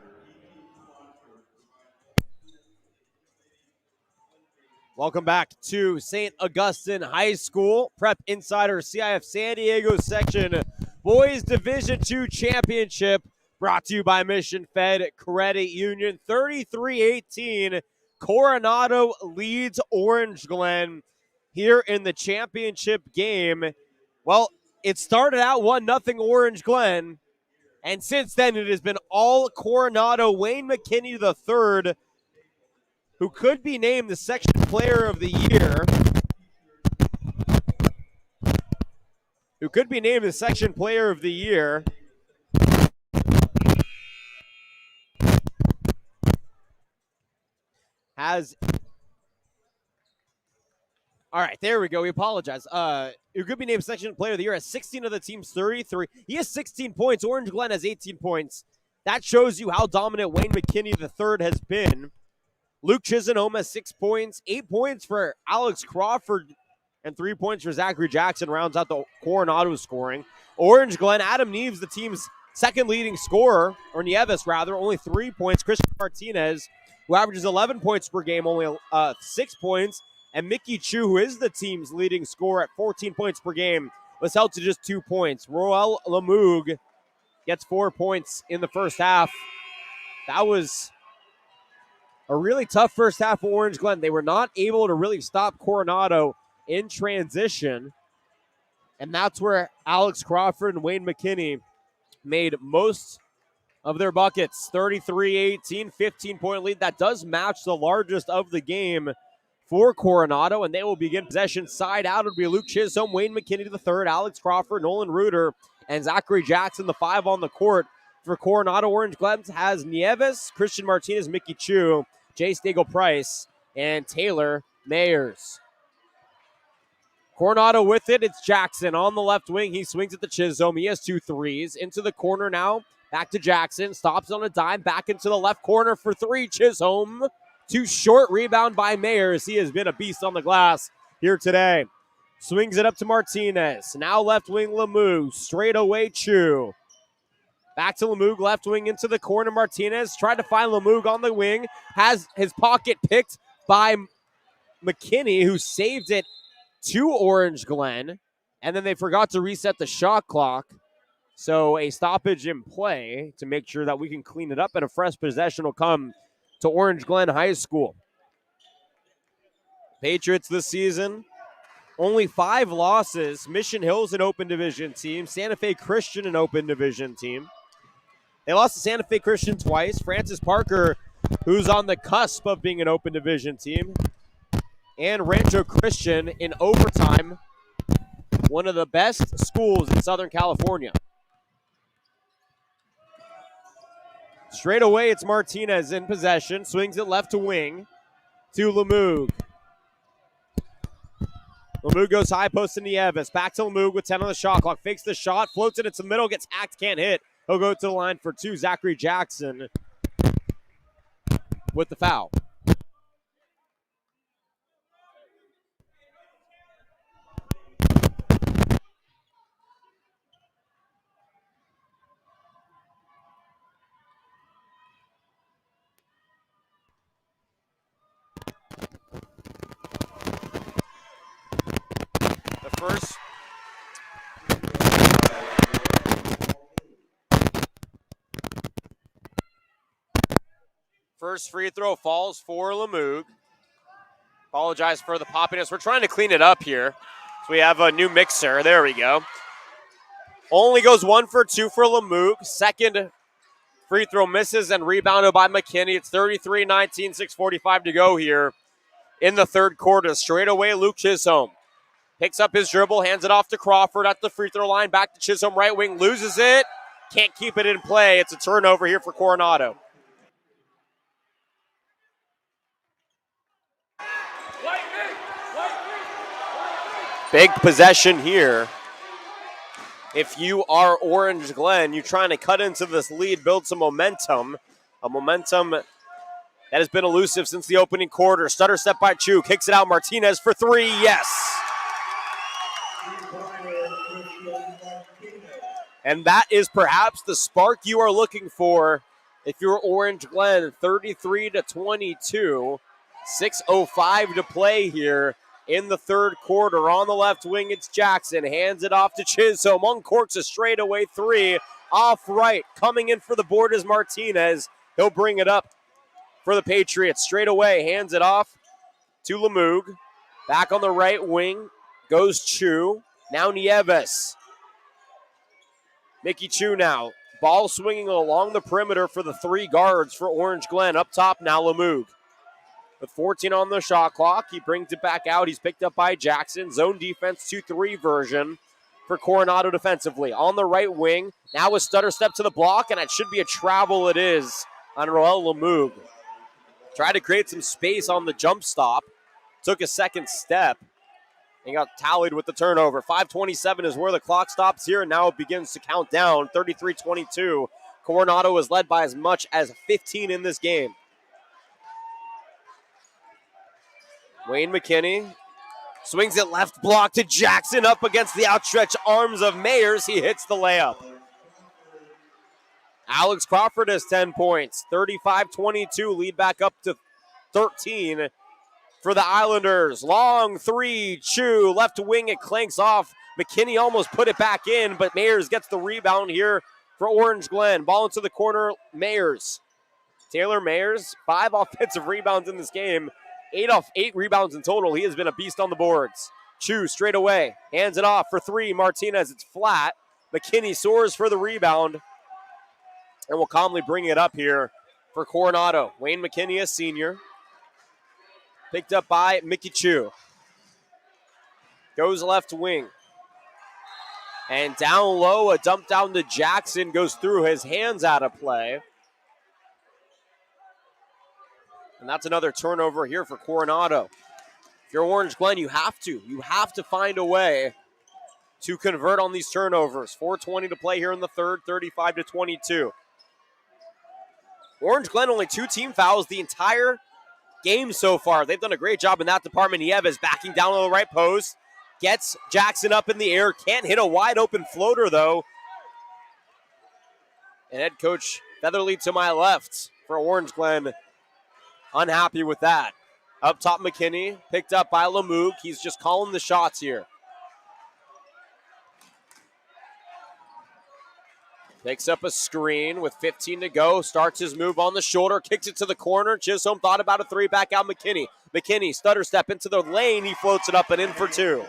Welcome back to St. Augustine High School. Prep Insider CIF San Diego section Boys Division II Championship brought to you by Mission Fed Credit Union. 33-18, Coronado leads Orange Glen here in the championship game. Well, it started out 1-0 Orange Glen, and since then it has been all Coronado. Wayne McKinney III, who could be named the section player of the year. All right, there we go. We apologize. Who could be named section player of the year has 16 of the team's 33. He has 16 points. Orange Glen has 18 points. That shows you how dominant Wayne McKinney III has been. Luke Chisenhome has 6 points, 8 points for Alex Crawford, and 3 points for Zachary Jackson rounds out the Coronado scoring. Orange Glen, Adam Neves, the team's second leading scorer, or Nieves rather, only 3 points. Christian Martinez, who averages 11 points per game, only 6 points. And Mickey Chu, who is the team's leading scorer at 14 points per game, was held to just 2 points. Roel Lamoug gets 4 points in the first half. That was a really tough first half for Orange Glen. They were not able to really stop Coronado in transition. And that's where Alex Crawford and Wayne McKinney made most of their buckets. 33-18, 15-point lead. That does match the largest of the game for Coronado, and they will begin possession. Side out, it'll be Luke Chisholm, Wayne McKinney III, Alex Crawford, Nolan Reuter, and Zachary Jackson, the 5 on the court. For Coronado, Orange Glen has Nieves, Christian Martinez, Mickey Chu, Jay Stagel-Price, and Taylor Mayers. Coronado with it. It's Jackson on the left wing. He swings at the Chisholm. He has 2 threes. Into the corner now. Back to Jackson. Stops on a dime. Back into the left corner for 3. Chisholm. Too short. Rebound by Mayers. He has been a beast on the glass here today. Swings it up to Martinez. Now left wing Lamoug. Straight away Chu. Back to Lamoug, left wing into the corner. Martinez tried to find Lamoug on the wing. Has his pocket picked by McKinney, who saved it to Orange Glen. And then they forgot to reset the shot clock. So a stoppage in play to make sure that we can clean it up, and a fresh possession will come to Orange Glen High School. Patriots this season, only 5 losses. Mission Hill's an open division team. Santa Fe Christian, an open division team. They lost to Santa Fe Christian twice. Francis Parker, who's on the cusp of being an open division team. And Rancho Christian in overtime, one of the best schools in Southern California. Straight away, it's Martinez in possession. Swings it left to wing to Lamoug. Lamoug goes high post to Nieves. Back to Lamoug with 10 on the shot clock. Fakes the shot. Floats it into the middle. Gets hacked. Can't hit. He'll go to the line for 2. Zachary Jackson with the foul. First free throw falls for Lamoug. Apologize for the poppiness. We're trying to clean it up here. So we have a new mixer. There we go. Only goes 1 for 2 for Lamoug. Second free throw misses and rebounded by McKinney. It's 33-19, 6:45 to go here in the third quarter. Straight away, Luke Chisholm picks up his dribble, hands it off to Crawford at the free throw line. Back to Chisholm, right wing, loses it. Can't keep it in play. It's a turnover here for Coronado. Big possession here. If you are Orange Glen, you're trying to cut into this lead, build some momentum. A momentum that has been elusive since the opening quarter. Stutter step by Chu. Kicks it out. Martinez for 3. Yes. And that is perhaps the spark you are looking for if you're Orange Glen. 33-22. 6:05 to play here in the third quarter. On the left wing, it's Jackson. Hands it off to Chisholm. Uncorks a straightaway three. Off right. Coming in for the board is Martinez. He'll bring it up for the Patriots. Straight away, hands it off to Lemoog. Back on the right wing goes Chu. Now Nieves. Mickey Chu now. Ball swinging along the perimeter for the three guards for Orange Glen. Up top now Lemoog. With 14 on the shot clock, he brings it back out. He's picked up by Jackson. Zone defense 2-3 version for Coronado defensively. On the right wing, now a stutter step to the block, and it should be a travel. It is on Roel Lemoog. Tried to create some space on the jump stop. Took a second step and got tallied with the turnover. 5:27 is where the clock stops here, and now it begins to count down. 33-22. Coronado is led by as much as 15 in this game. Wayne McKinney swings it left block to Jackson up against the outstretched arms of Mayers. He hits the layup. Alex Crawford has 10 points. 35-22, lead back up to 13 for the Islanders. Long three, Chu, left wing, it clanks off. McKinney almost put it back in, but Mayers gets the rebound here for Orange Glen. Ball into the corner, Mayers. Taylor Mayers, 5 offensive rebounds in this game. 8 rebounds in total. He has been a beast on the boards. Chu straight away. Hands it off for three. Martinez, it's flat. McKinney soars for the rebound. And will calmly bring it up here for Coronado. Wayne McKinney, a senior. Picked up by Mickey Chu. Goes left wing. And down low, a dump down to Jackson. Goes through his hands out of play. And that's another turnover here for Coronado. If you're Orange Glen, you have to find a way to convert on these turnovers. 4:20 to play here in the third, 35-22. Orange Glen only 2 team fouls the entire game so far. They've done a great job in that department. Nieves backing down on the right post. Gets Jackson up in the air. Can't hit a wide open floater though. And head coach Featherly to my left for Orange Glen. Unhappy with that. Up top, McKinney, picked up by Lemoog. He's just calling the shots here. Picks up a screen with 15 to go. Starts his move on the shoulder. Kicks it to the corner. Chisholm thought about a three. Back out McKinney. McKinney, stutter step into the lane. He floats it up and in for 2.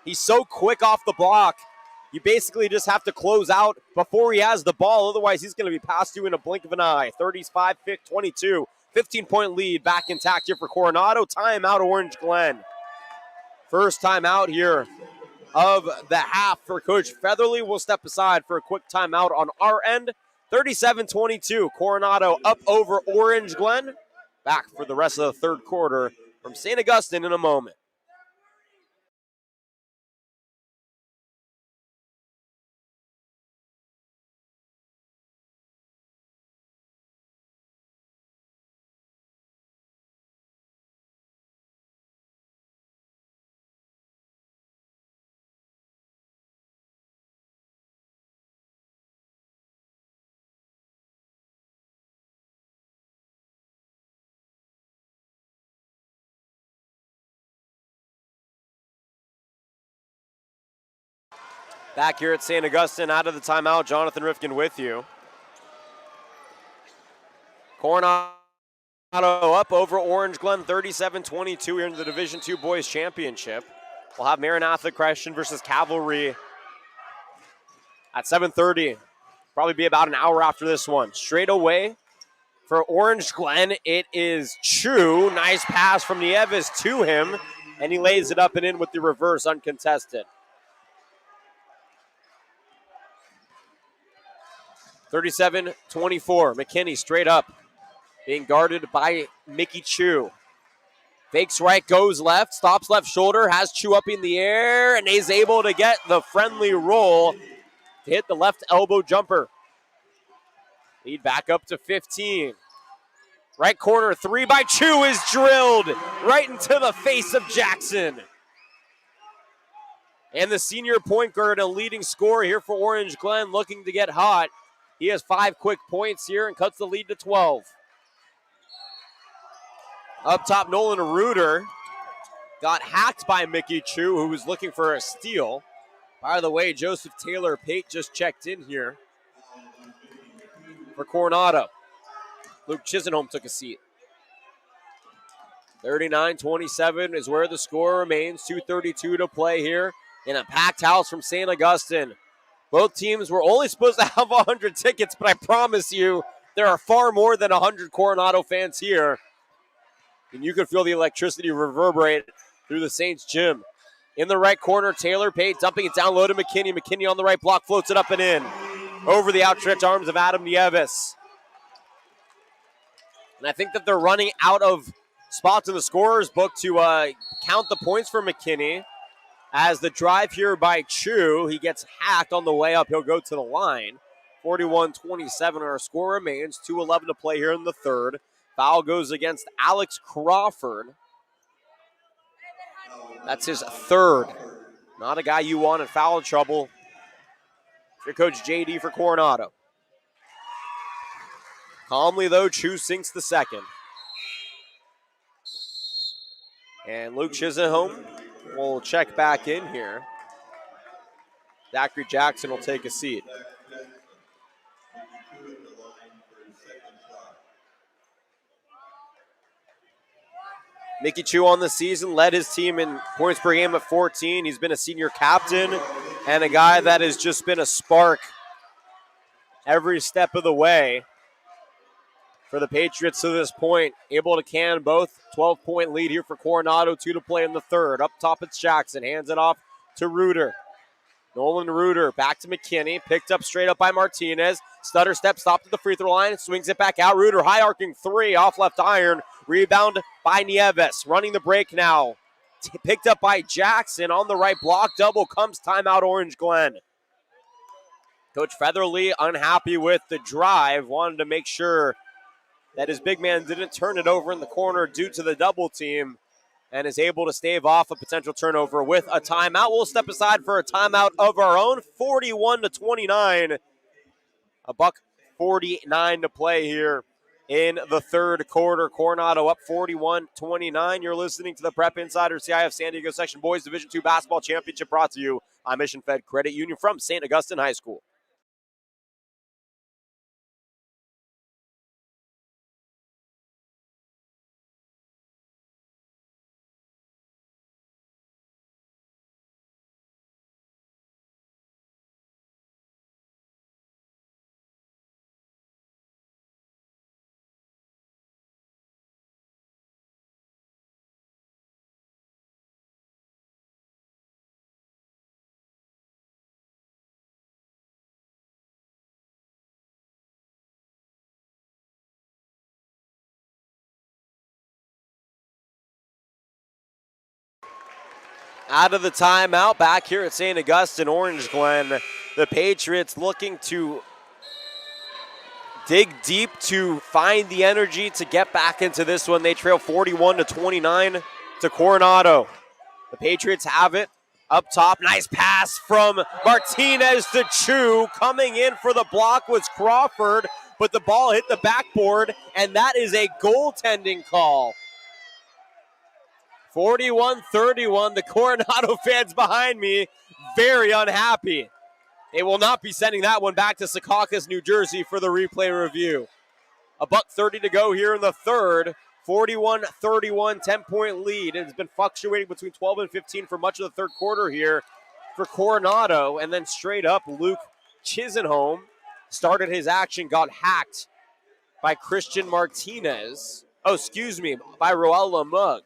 He's so quick off the block. You basically just have to close out before he has the ball. Otherwise, he's going to be past you in a blink of an eye. 35-22. 15-point lead back intact here for Coronado. Timeout, Orange Glen. First timeout here of the half for Coach Featherly. We'll step aside for a quick timeout on our end. 37-22, Coronado up over Orange Glen. Back for the rest of the third quarter from St. Augustine in a moment. Back here at St. Augustine, out of the timeout, Jonathan Rifkin with you. Coronado up over Orange Glen, 37-22 here in the Division II Boys Championship. We'll have Maranatha Christian versus Cavalry at 7:30. Probably be about an hour after this one. Straight away for Orange Glen, it is Chu. Nice pass from Nieves to him, and he lays it up and in with the reverse uncontested. 37-24, McKinney straight up, being guarded by Mickey Chu. Fakes right, goes left, stops left shoulder, has Chu up in the air, and is able to get the friendly roll to hit the left elbow jumper. Lead back up to 15. Right corner, three by Chu is drilled right into the face of Jackson. And the senior point guard, a leading scorer here for Orange Glen, looking to get hot. He has 5 quick points here and cuts the lead to 12. Up top, Nolan Reuter got hacked by Mickey Chu, who was looking for a steal. By the way, Joseph Taylor Pate just checked in here for Coronado. Luke Chisenholm took a seat. 39-27 is where the score remains. 2:32 to play here in a packed house from St. Augustine. Both teams were only supposed to have 100 tickets, but I promise you there are far more than 100 Coronado fans here. And you can feel the electricity reverberate through the Saints gym. In the right corner, Taylor Pate dumping it down low to McKinney. McKinney on the right block, floats it up and in. Over the outstretched arms of Adam Nieves. And I think that they're running out of spots in the scorer's book to count the points for McKinney. As the drive here by Chu, he gets hacked on the way up. He'll go to the line. 41-27, our score remains. 2:11 to play here in the third. Foul goes against Alex Crawford. That's his third. Not a guy you want in foul trouble. Your coach JD for Coronado. Calmly, though, Chu sinks the second. And Luke Chisenholm will check back in here. Zachary Jackson will take a seat. Mickey Chu on the season led his team in points per game at 14. He's been a senior captain and a guy that has just been a spark every step of the way for the Patriots to this point. Able to can both. 12-point lead here for Coronado. 2 to play in the third. Up top, it's Jackson. Hands it off to Reuter. Nolan Reuter back to McKinney. Picked up straight up by Martinez. Stutter step, stopped at the free throw line. Swings it back out. Reuter high arcing 3 off left iron. Rebound by Nieves. Running the break now. Picked up by Jackson on the right block. Double comes timeout Orange Glen. Coach Featherly unhappy with the drive. Wanted to make sure that his big man didn't turn it over in the corner due to the double team, and is able to stave off a potential turnover with a timeout. We'll step aside for a timeout of our own. 41-29. $1:49 to play here in the third quarter. Coronado up 41-29. You're listening to the Prep Insider CIF San Diego Section Boys Division II Basketball Championship, brought to you by Mission Fed Credit Union from St. Augustine High School. Out of the timeout, back here at St. Augustine, Orange Glen, the Patriots looking to dig deep to find the energy to get back into this one. They trail 41-29 to Coronado. The Patriots have it up top. Nice pass from Martinez to Chu. Coming in for the block was Crawford, but the ball hit the backboard, and that is a goaltending call. 41-31, the Coronado fans behind me very unhappy. They will not be sending that one back to Secaucus, New Jersey for the replay review. $1:30 to go here in the third. 41-31, 10-point lead. It has been fluctuating between 12 and 15 for much of the third quarter here for Coronado. And then straight up, Luke Chisenholm started his action, got hacked by Christian Martinez. By Roel Lamug.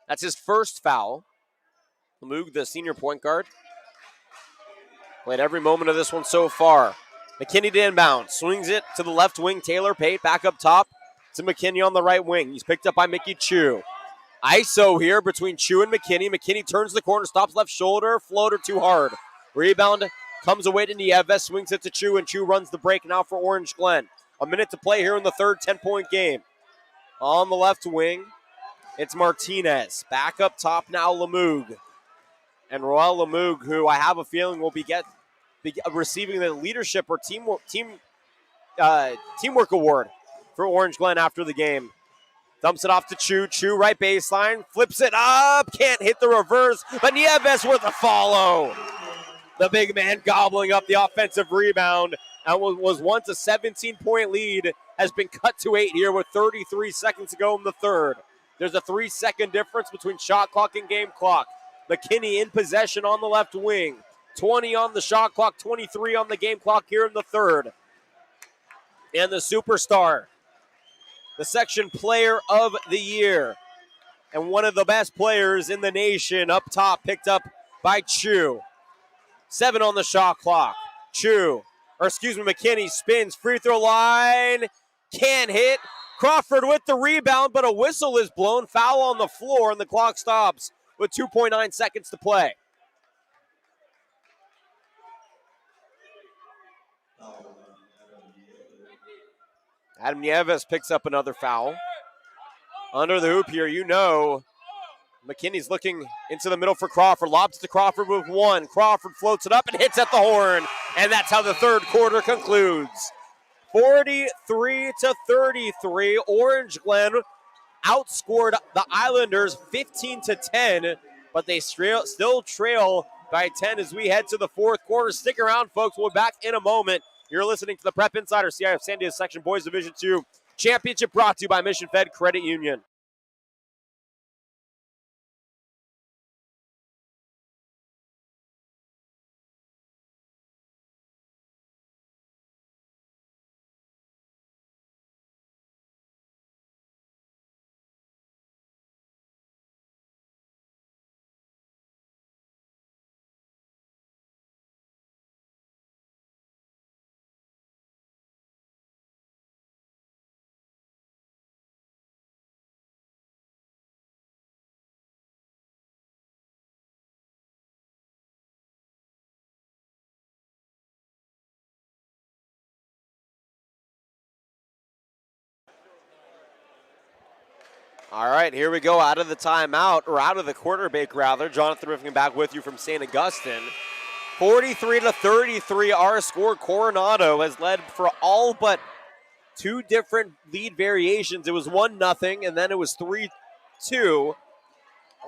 That's his first foul. Lamug, the senior point guard, played every moment of this one so far. McKinney to inbound. Swings it to the left wing. Taylor Pate back up top to McKinney on the right wing. He's picked up by Mickey Chu. ISO here between Chu and McKinney. McKinney turns the corner, stops left shoulder. Floater too hard. Rebound comes away to Nieves. Swings it to Chu, and Chu runs the break now for Orange Glen. A minute to play here in the third 10-point game. On the left wing, it's Martinez. Back up top now, Lamug. and Roel Lamug, who I have a feeling will be receiving the leadership or teamwork award for Orange Glen after the game. Dumps it off to Chu. Chu right baseline. Flips it up. Can't hit the reverse. But Nieves with a follow. The big man gobbling up the offensive rebound. And was once a 17-point lead. Has been cut to 8 here with 33 seconds to go in the third. There's a 3-second difference between shot clock and game clock. McKinney in possession on the left wing. 20 on the shot clock. 23 on the game clock here in the third. And the superstar, the section player of the year, and one of the best players in the nation up top, picked up by Chu. 7 on the shot clock. McKinney spins, free throw line, can't hit. Crawford with the rebound, but a whistle is blown. Foul on the floor, and the clock stops with 2.9 seconds to play. Adam Nieves picks up another foul. Under the hoop here, McKinney's looking into the middle for Crawford. Lobs to Crawford with 1. Crawford floats it up and hits at the horn. And that's how the third quarter concludes. 43-33. Orange Glen outscored the Islanders 15-10, but they still trail by 10 as we head to the fourth quarter. Stick around, folks. We'll be back in a moment. You're listening to the Prep Insider CIF-SDS Section Boys Division II Championship, brought to you by Mission Fed Credit Union. All right, here we go out of the timeout, or out of the quarter break, rather. Jonathan Riffin back with you from St. Augustine. 43-33, our score. Coronado has led for all but 2 different lead variations. It was 1-0, and then it was 3-2,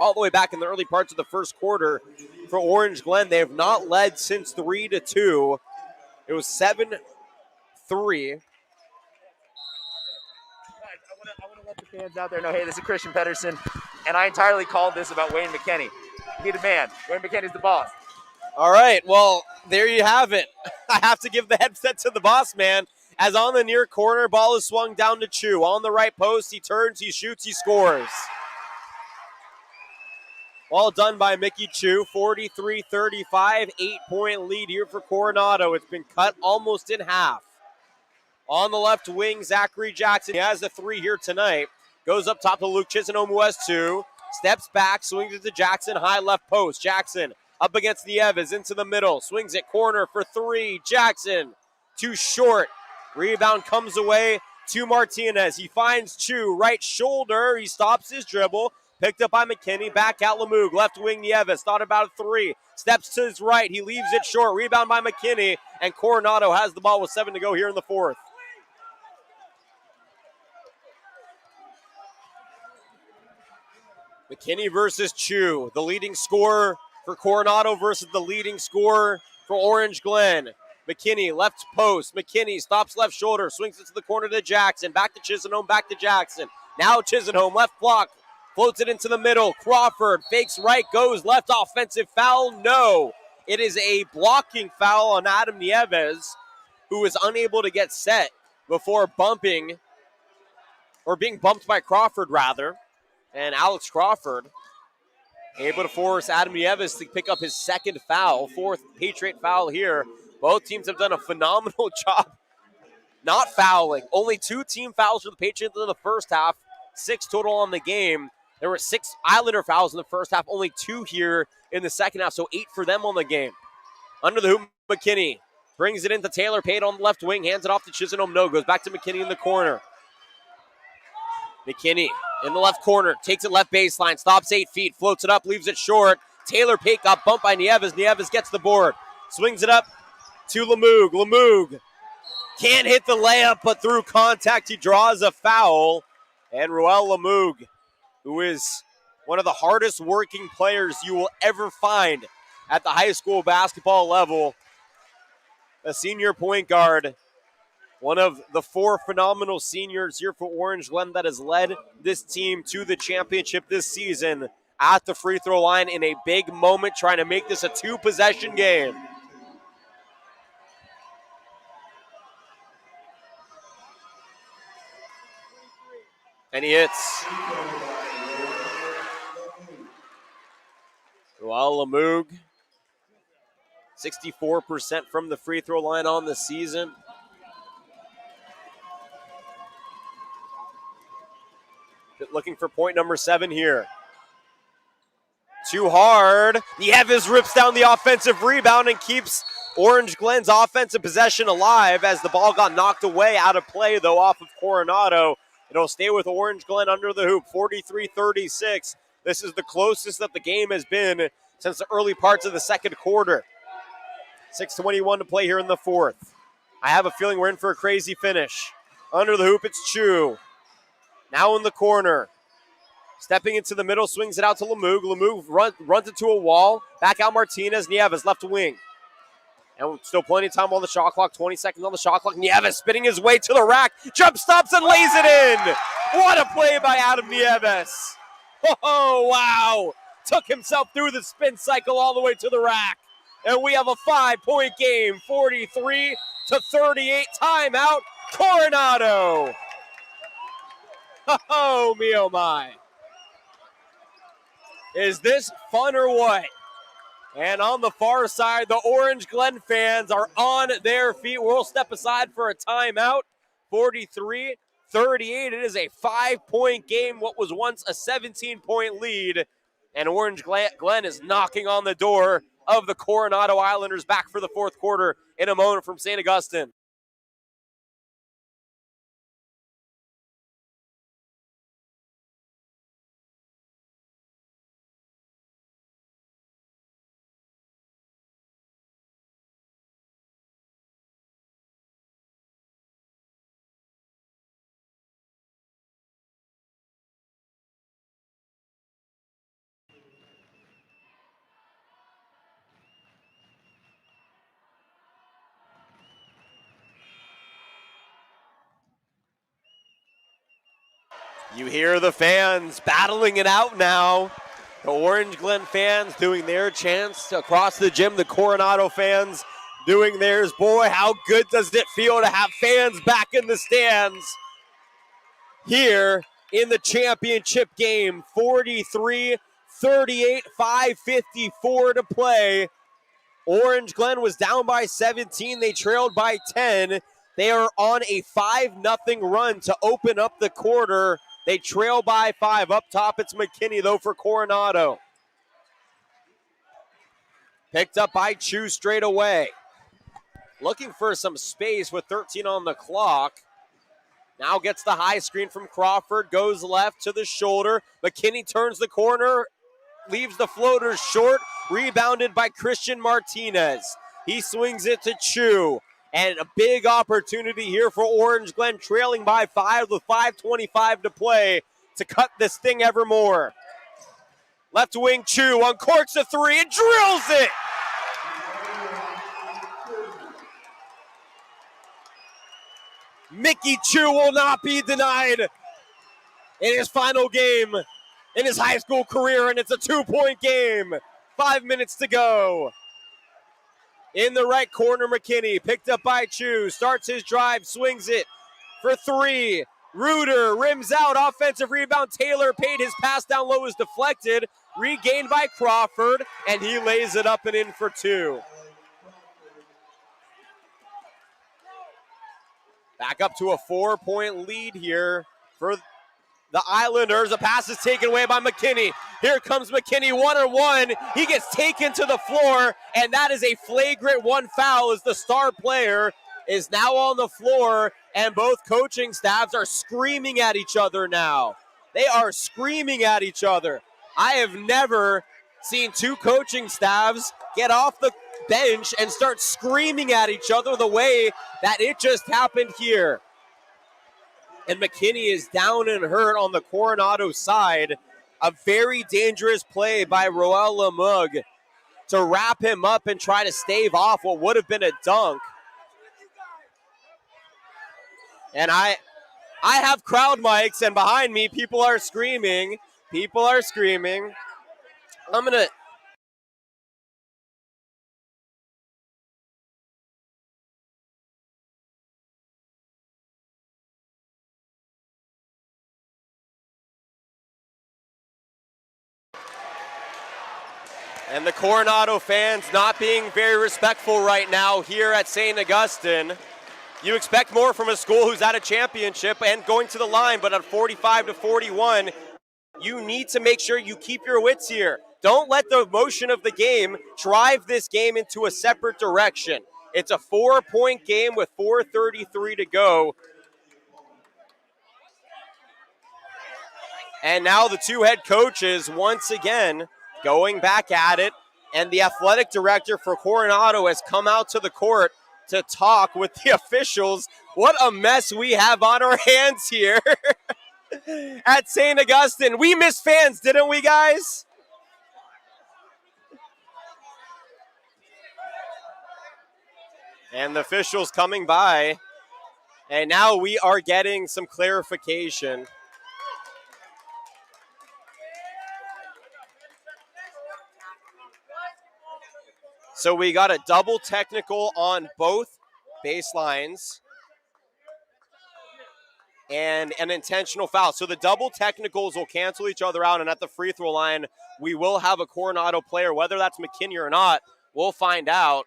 all the way back in the early parts of the first quarter for Orange Glen. They have not led since 3-2. It was 7-3. I want to let the fans out there know, hey, this is Christian Pedersen, and I entirely called this about Wayne McKinney. Be the man. Wayne McKinney's the boss. All right, well, there you have it. I have to give the headset to the boss man, as on the near corner, ball is swung down to Chu. On the right post, he turns, he shoots, he scores. Well done by Mickey Chu. 43-35, 8-point lead here for Coronado. It's been cut almost in half. On the left wing, Zachary Jackson. He has a 3 here tonight. Goes up top to Luke Chisenhome, who has 2. Steps back, swings it to Jackson, high left post. Jackson up against Nieves, into the middle. Swings it corner for 3. Jackson, too short. Rebound comes away to Martinez. He finds Chu, right shoulder. He stops his dribble. Picked up by McKinney. Back at Lamug. Left wing Nieves. Thought about a 3. Steps to his right. He leaves it short. Rebound by McKinney. And Coronado has the ball with 7 to go here in the fourth. McKinney versus Chu. The leading scorer for Coronado versus the leading scorer for Orange Glen. McKinney, left post. McKinney stops left shoulder. Swings it to the corner to Jackson. Back to Chisenhome. Back to Jackson. Now Chisenhome. Left block. Floats it into the middle. Crawford fakes right, goes left. Offensive foul. No. It is a blocking foul on Adam Nieves, who was unable to get set before bumping, or being bumped by Crawford, rather. And Alex Crawford able to force Adam Nieves to pick up his second foul, 4th Patriot foul here. Both teams have done a phenomenal job not fouling. Only 2 team fouls for the Patriots in the first half, 6 total on the game. There were 6 Islander fouls in the first half, only 2 here in the second half, so 8 for them on the game. Under the hoop, McKinney brings it into Taylor Pate on the left wing, hands it off to Chisenhome. No, goes back to McKinney in the corner. McKinney in the left corner, takes it left baseline, stops 8 feet, floats it up, leaves it short. Taylor Pate got bumped by Nieves. Nieves gets the board. Swings it up to Lemoog. Lemoog can't hit the layup, but through contact, he draws a foul. And Ruel Lemoog, who is one of the hardest working players you will ever find at the high school basketball level, a senior point guard, one of the 4 phenomenal seniors here for Orange Glen that has led this team to the championship this season, at the free throw line in a big moment, trying to make this a 2-possession game. And he hits. Ruel Lemoog, 64% from the free throw line on the season. Looking for point number 7 here. Too hard. Nieves rips down the offensive rebound and keeps Orange Glen's offensive possession alive as the ball got knocked away out of play, though, off of Coronado. It'll stay with Orange Glen under the hoop, 43-36. This is the closest that the game has been since the early parts of the second quarter. 6:21 to play here in the fourth. I have a feeling we're in for a crazy finish. Under the hoop, it's Chu. Now in the corner. Stepping into the middle, swings it out to Lemoog. Lemoog runs into a wall. Back out Martinez. Nieves left wing. And still plenty of time on the shot clock. 20 seconds on the shot clock. Nieves spinning his way to the rack. Jump stops and lays it in. What a play by Adam Nieves. Oh, wow. Took himself through the spin cycle all the way to the rack. And we have a 5-point game. 43-38. Timeout. Coronado. Oh, me, oh, my. Is this fun or what? And on the far side, the Orange Glen fans are on their feet. We'll step aside for a timeout. 43-38. It is a 5-point game, what was once a 17-point lead. And Orange Glen is knocking on the door of the Coronado Islanders, back for the fourth quarter in a moment from St. Augustine. You hear the fans battling it out now. The Orange Glen fans doing their chants across the gym. The Coronado fans doing theirs. Boy, how good does it feel to have fans back in the stands here in the championship game. 43-38, 5:54 to play. Orange Glen was down by 17. They trailed by 10. They are on a 5-0 run to open up the quarter. They trail by 5. Up top, it's McKinney, though, for Coronado. Picked up by Chu straight away. Looking for some space with 13 on the clock. Now gets the high screen from Crawford. Goes left to the shoulder. McKinney turns the corner. Leaves the floater short. Rebounded by Christian Martinez. He swings it to Chu. And a big opportunity here for Orange Glen, trailing by 5 with 5:25 to play to cut this thing ever more. Left wing Chu uncorks a 3 and drills it. Mickey Chu will not be denied in his final game in his high school career, and it's a 2-point game. 5 minutes to go. In the right corner, McKinney, picked up by Chu, starts his drive, swings it for 3. Reuter rims out, offensive rebound. Taylor Pate, his pass down low is deflected, regained by Crawford, and he lays it up and in for 2. Back up to a 4-point lead here for the Islanders. A pass is taken away by McKinney. Here comes McKinney, 1-on-1. He gets taken to the floor, and that is a flagrant 1 foul as the star player is now on the floor, and both coaching staffs are screaming at each other now. They are screaming at each other. I have never seeing two coaching staffs get off the bench and start screaming at each other the way that it just happened here. And McKinney is down and hurt on the Coronado side. A very dangerous play by Roel Lemug to wrap him up and try to stave off what would have been a dunk. And I have crowd mics, and behind me, people are screaming. People are screaming. I'm going to... And the Coronado fans not being very respectful right now here at St. Augustine. You expect more from a school who's at a championship and going to the line, but at 45-41, you need to make sure you keep your wits here. Don't let the motion of the game drive this game into a separate direction. It's a 4-point game with 4:33 to go. And now the two head coaches once again going back at it. And the athletic director for Coronado has come out to the court to talk with the officials. What a mess we have on our hands here at St. Augustine. We missed fans, didn't we, guys? And the officials coming by. And now we are getting some clarification. So we got a double technical on both baselines and an intentional foul. So the double technicals will cancel each other out, and at the free throw line, we will have a Coronado player. Whether that's McKinney or not, we'll find out.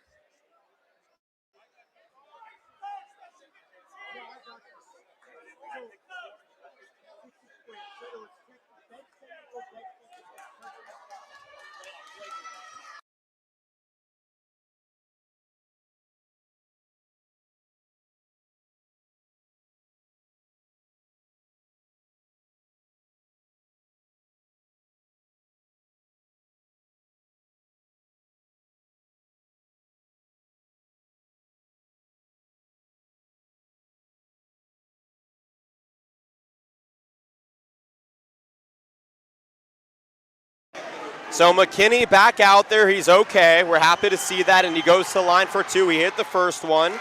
So McKinney back out there. He's okay. We're happy to see that. And he goes to the line for two. He hit the first one,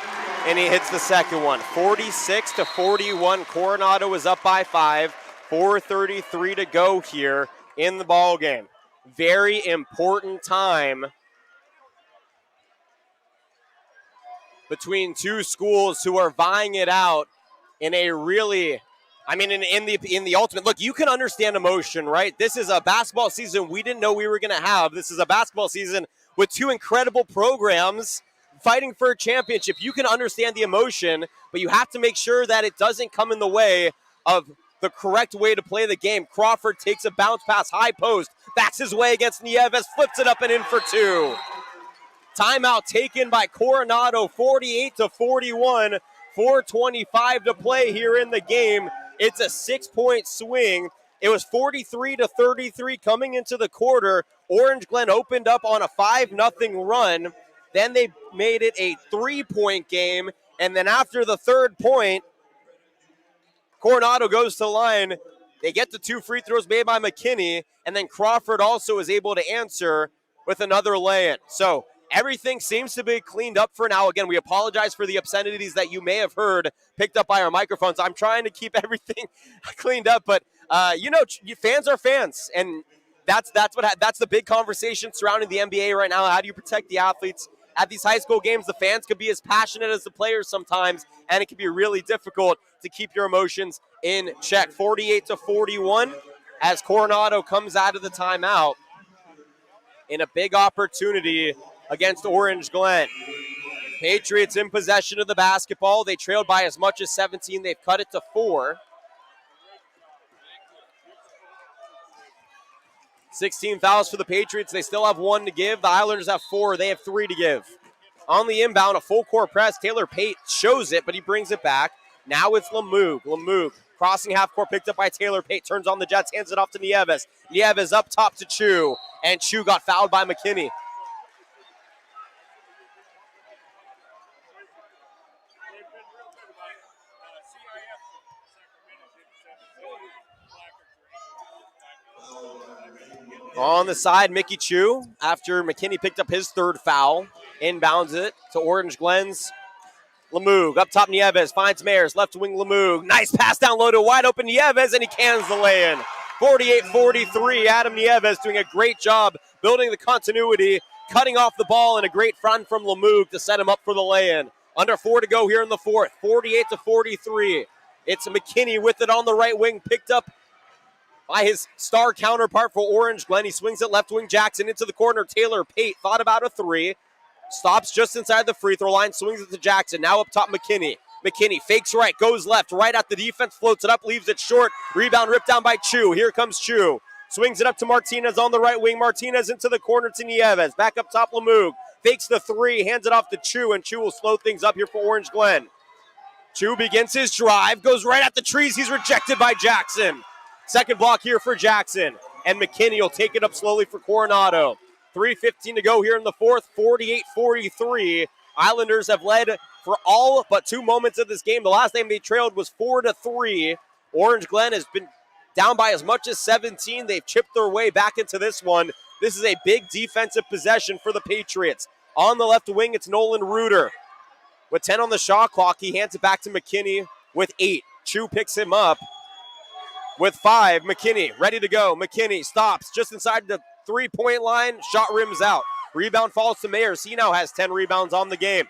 and he hits the second one. 46-41. Coronado is up by 5. 4:33 to go here in the ball game. Very important time between two schools who are vying it out in a really... in the ultimate, look, you can understand emotion, right? This is a basketball season we didn't know we were going to have. This is a basketball season with two incredible programs fighting for a championship. You can understand the emotion, but you have to make sure that it doesn't come in the way of the correct way to play the game. Crawford takes a bounce pass, high post, backs his way against Nieves, flips it up and in for two. Timeout taken by Coronado, 48-41, 4:25 to play here in the game. It's a 6-point swing. It was 43-33 coming into the quarter. Orange Glen opened up on a 5-0 run. Then they made it a 3-point game. And then after the third point, Coronado goes to the line. They get the two free throws made by McKinney. And then Crawford also is able to answer with another lay-in. So everything seems to be cleaned up for now. Again, we apologize for the obscenities that you may have heard picked up by our microphones. I'm trying to keep everything cleaned up, but fans are fans, and that's the big conversation surrounding the NBA right now. How do you protect the athletes at these high school games? The fans can be as passionate as the players sometimes, and it can be really difficult to keep your emotions in check. 48-41 as Coronado comes out of the timeout in a big opportunity against Orange Glen. Patriots in possession of the basketball. They trailed by as much as 17. They've cut it to 4. 16 fouls for the Patriots. They still have 1 to give. The Islanders have 4. They have 3 to give. On the inbound, a full court press. Taylor Pate shows it, but he brings it back. Now it's Lemug. Lemug crossing half court, picked up by Taylor Pate. Turns on the Jets, hands it off to Nieves. Nieves up top to Chu. and Chu got fouled by McKinney. On the side, Mickey Chu, after McKinney picked up his third foul, inbounds it to Orange Glen's Lemoog. Up top, Nieves finds Mayers, left wing Lemoog. Nice pass down low to wide open Nieves, and he cans the lay-in. 48-43, Adam Nieves doing a great job building the continuity, cutting off the ball, and a great run from Lemoog to set him up for the lay-in. Under 4 to go here in the fourth, 48-43. It's McKinney with it on the right wing, picked up by his star counterpart for Orange Glen. He swings it left wing Jackson into the corner. Taylor Pate thought about a three. Stops just inside the free throw line. Swings it to Jackson. Now up top McKinney. McKinney fakes right. Goes left. Right at the defense. Floats it up. Leaves it short. Rebound ripped down by Chu. Here comes Chu. Swings it up to Martinez on the right wing. Martinez into the corner to Nieves. Back up top Lemoog. Fakes the three. Hands it off to Chu. And Chu will slow things up here for Orange Glen. Chu begins his drive. Goes right at the trees. He's rejected by Jackson. Second block here for Jackson. And McKinney will take it up slowly for Coronado. 3:15 to go here in the fourth, 48-43. Islanders have led for all but 2 moments of this game. The last game they trailed was 4-3. Orange Glen has been down by as much as 17. They've chipped their way back into this one. This is a big defensive possession for the Patriots. On the left wing, it's Nolan Reuter. With 10 on the shot clock, he hands it back to McKinney with 8. Chu picks him up with 5. McKinney ready to go. McKinney stops just inside the three-point line. Shot rims out. Rebound falls to Mayers. He now has 10 rebounds on the game.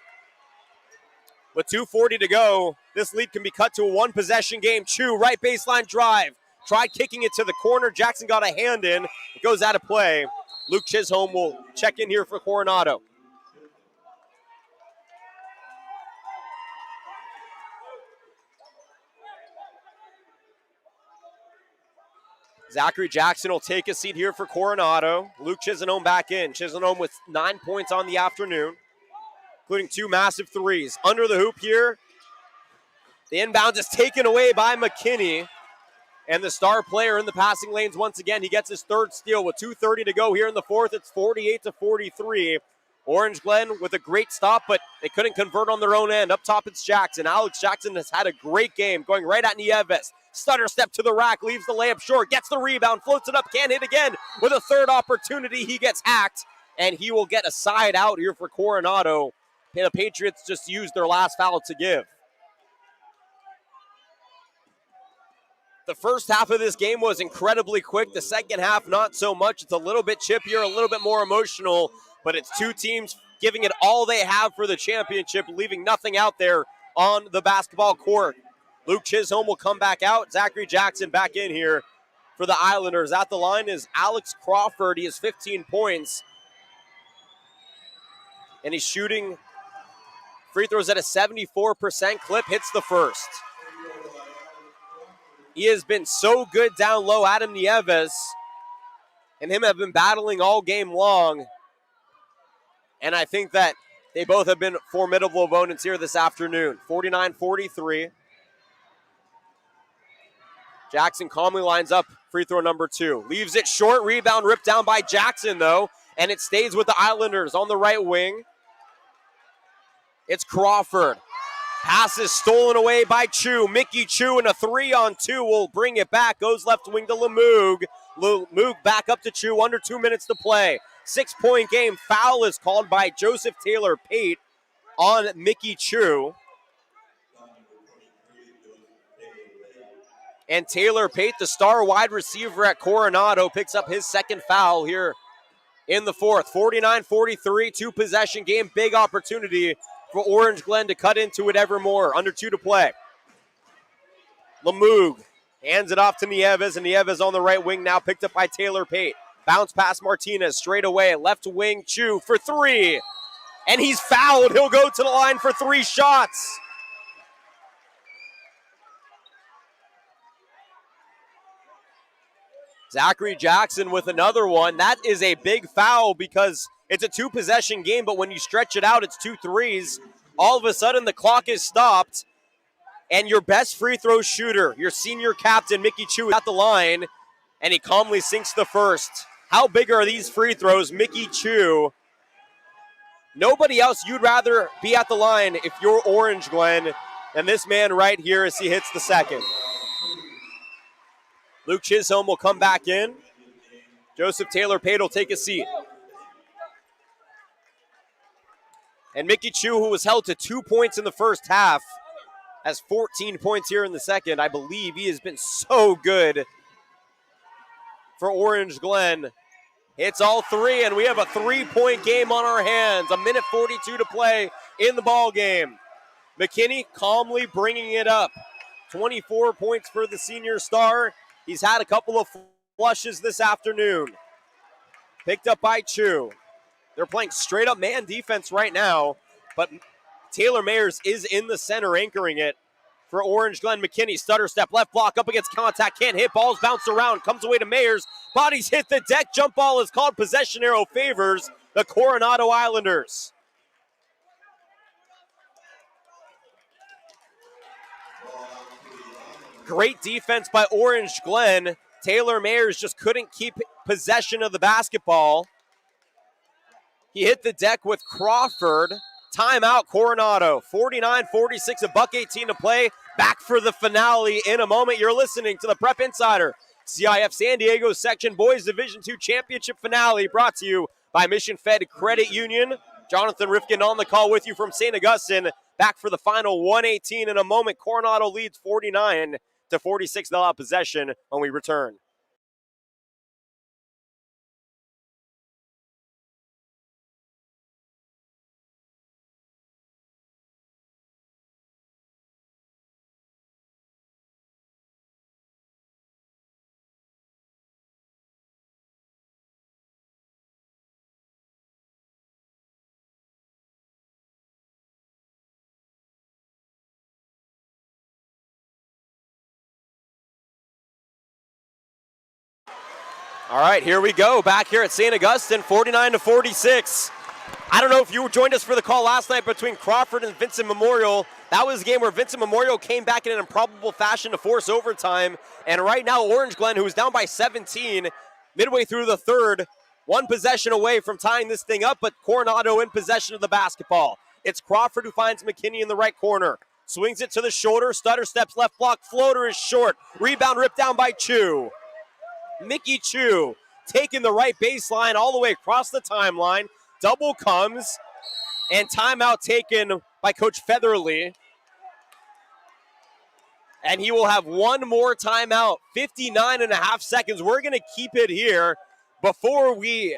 With 2:40 to go, this lead can be cut to a one-possession game. Chu, right baseline drive. Tried kicking it to the corner. Jackson got a hand in. It goes out of play. Luke Chisholm will check in here for Coronado. Zachary Jackson will take a seat here for Coronado. Luke Chisholm back in. Chisholm with 9 points on the afternoon, including 2 massive threes. Under the hoop here. The inbound is taken away by McKinney. And the star player in the passing lanes once again. He gets his third steal with 2:30 to go here in the fourth. It's 48-43. Orange Glen with a great stop, but they couldn't convert on their own end. Up top, it's Jackson. Alex Jackson has had a great game, going right at Nieves. Stutter step to the rack, leaves the layup short, gets the rebound, floats it up, can't hit again. With a third opportunity, he gets hacked, and he will get a side out here for Coronado. The Patriots just used their last foul to give. The first half of this game was incredibly quick. The second half, not so much. It's a little bit chippier, a little bit more emotional, but it's two teams giving it all they have for the championship, leaving nothing out there on the basketball court. Luke Chisholm will come back out. Zachary Jackson back in here for the Islanders. At the line is Alex Crawford. He has 15 points. And he's shooting free throws at a 74% clip. Hits the first. He has been so good down low. Adam Nieves and him have been battling all game long. And I think that they both have been formidable opponents here this afternoon. 49-43. Jackson calmly lines up free throw number 2. Leaves it short. Rebound ripped down by Jackson, though. And it stays with the Islanders on the right wing. It's Crawford. Pass is stolen away by Chu. Mickey Chu, and a 3-on-2 will bring it back. Goes left wing to Lemoog. Lemoog back up to Chu. Under 2 minutes to play. 6-point game. Foul is called by Joseph Taylor Pate on Mickey Chu. And Taylor Pate, the star wide receiver at Coronado, picks up his second foul here in the fourth. 49-43, 2-possession game. Big opportunity for Orange Glen to cut into it ever more. Under 2 to play. Lemoog hands it off to Nieves, and Nieves on the right wing now picked up by Taylor Pate. Bounce past Martinez, straight away. Left wing, Chu for 3. And he's fouled. He'll go to the line for 3 shots. Zachary Jackson with another one. That is a big foul because it's a 2-possession game, but when you stretch it out, it's 2 threes. All of a sudden, the clock is stopped, and your best free throw shooter, your senior captain, Mickey Chu, at the line, and he calmly sinks the first. How big are these free throws? Mickey Chu. Nobody else you'd rather be at the line if you're Orange, Glen, than this man right here as he hits the second. Luke Chisholm will come back in. Joseph Taylor-Pate will take a seat. And Mickey Chu, who was held to 2 points in the first half, has 14 points here in the second. I believe he has been so good for Orange, Glen. Hits all three, and we have a 3-point game on our hands. 1:42 to play in the ball game. McKinney calmly bringing it up. 24 points for the senior star. He's had a couple of flushes this afternoon. Picked up by Chu. They're playing straight up man defense right now, but Taylor Mayers is in the center anchoring it for Orange. Glen McKinney, stutter step, left block, up against contact, can't hit, balls bounce around, comes away to Mayers, bodies hit the deck, jump ball is called, possession arrow favors the Coronado Islanders. Great defense by Orange, Glen. Taylor Mayers just couldn't keep possession of the basketball. He hit the deck with Crawford. Timeout, Coronado. 49-46, $1:18 to play. Back for the finale in a moment. You're listening to the Prep Insider CIF San Diego Section Boys Division II Championship Finale, brought to you by Mission Fed Credit Union. Jonathan Rifkin on the call with you from St. Augustine. Back for the final 1:18 in a moment. Coronado leads 49-46. They'll have possession when we return. All right, here we go. Back here at St. Augustine, 49-46. I don't know if you joined us for the call last night between Crawford and Vincent Memorial. That was a game where Vincent Memorial came back in an improbable fashion to force overtime. And right now, Orange, Glen, who is down by 17, midway through the third, one possession away from tying this thing up, but Coronado in possession of the basketball. It's Crawford who finds McKinney in the right corner. Swings it to the shoulder, stutter steps, left block, floater is short. Rebound ripped down by Chu. Mickey Chu taking the right baseline all the way across the timeline. Double comes, and timeout taken by Coach Featherly. And he will have one more timeout, 59.5 seconds. We're going to keep it here. Before we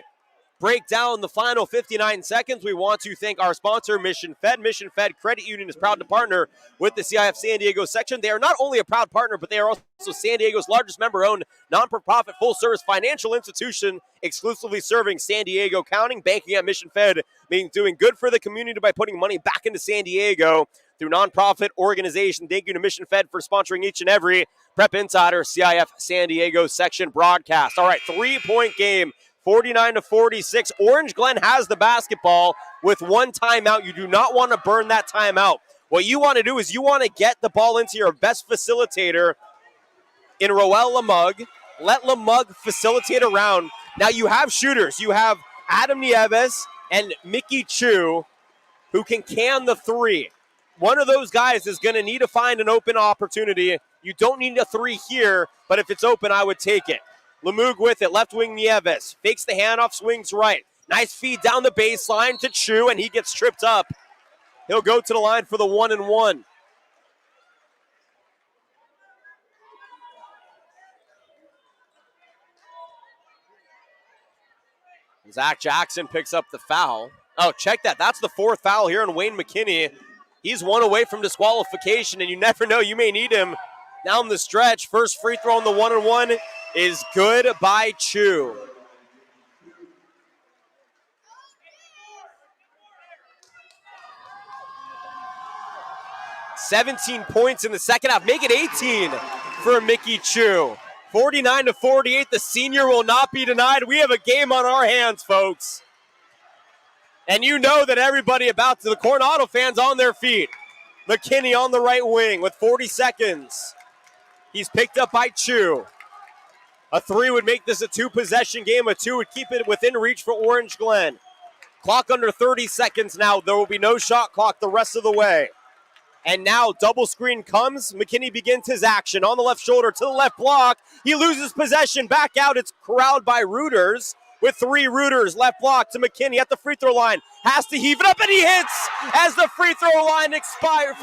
break down the final 59 seconds, we want to thank our sponsor, Mission Fed. Mission Fed Credit Union is proud to partner with the CIF San Diego section. They are not only a proud partner, but they are also San Diego's largest member-owned, non-for-profit, full-service financial institution, exclusively serving San Diego County. Banking at Mission Fed means doing good for the community by putting money back into San Diego through nonprofit organization. Thank you to Mission Fed for sponsoring each and every Prep Insider CIF San Diego section broadcast. All right, 3-point game. 49-46. Orange, Glen has the basketball with one timeout. You do not want to burn that timeout. What you want to do is you want to get the ball into your best facilitator in Roel Lamug. Let Lamug facilitate around. Now you have shooters. You have Adam Nieves and Mickey Chu who can the three. One of those guys is going to need to find an open opportunity. You don't need a three here, but if it's open, I would take it. Lamug with it, left wing Nieves. Fakes the handoff, swings right. Nice feed down the baseline to Chu, and he gets tripped up. He'll go to the line for the 1-and-1. Zach Jackson picks up the foul. Oh, check that. That's the fourth foul here on Wayne McKinney. He's one away from disqualification, and you never know. You may need him down the stretch. First free throw on the 1-and-1 is good by Chu. "17 points in the second half. Make it 18 for Mickey Chu. 49-48. The senior will not be denied. We have a game on our hands, folks. And you know that everybody about the Coronado fans on their feet. McKinney on the right wing with 40 seconds. He's picked up by Chu. A 3 would make this a 2-possession game. A 2 would keep it within reach for Orange Glen. Clock under 30 seconds now. There will be no shot clock the rest of the way. And now double screen comes. McKinney begins his action on the left shoulder to the left block. He loses possession. Back out. It's corralled by Reuters with 3 Reuters. Left block to McKinney at the free throw line. Has to heave it up, and he hits as the free throw line expires.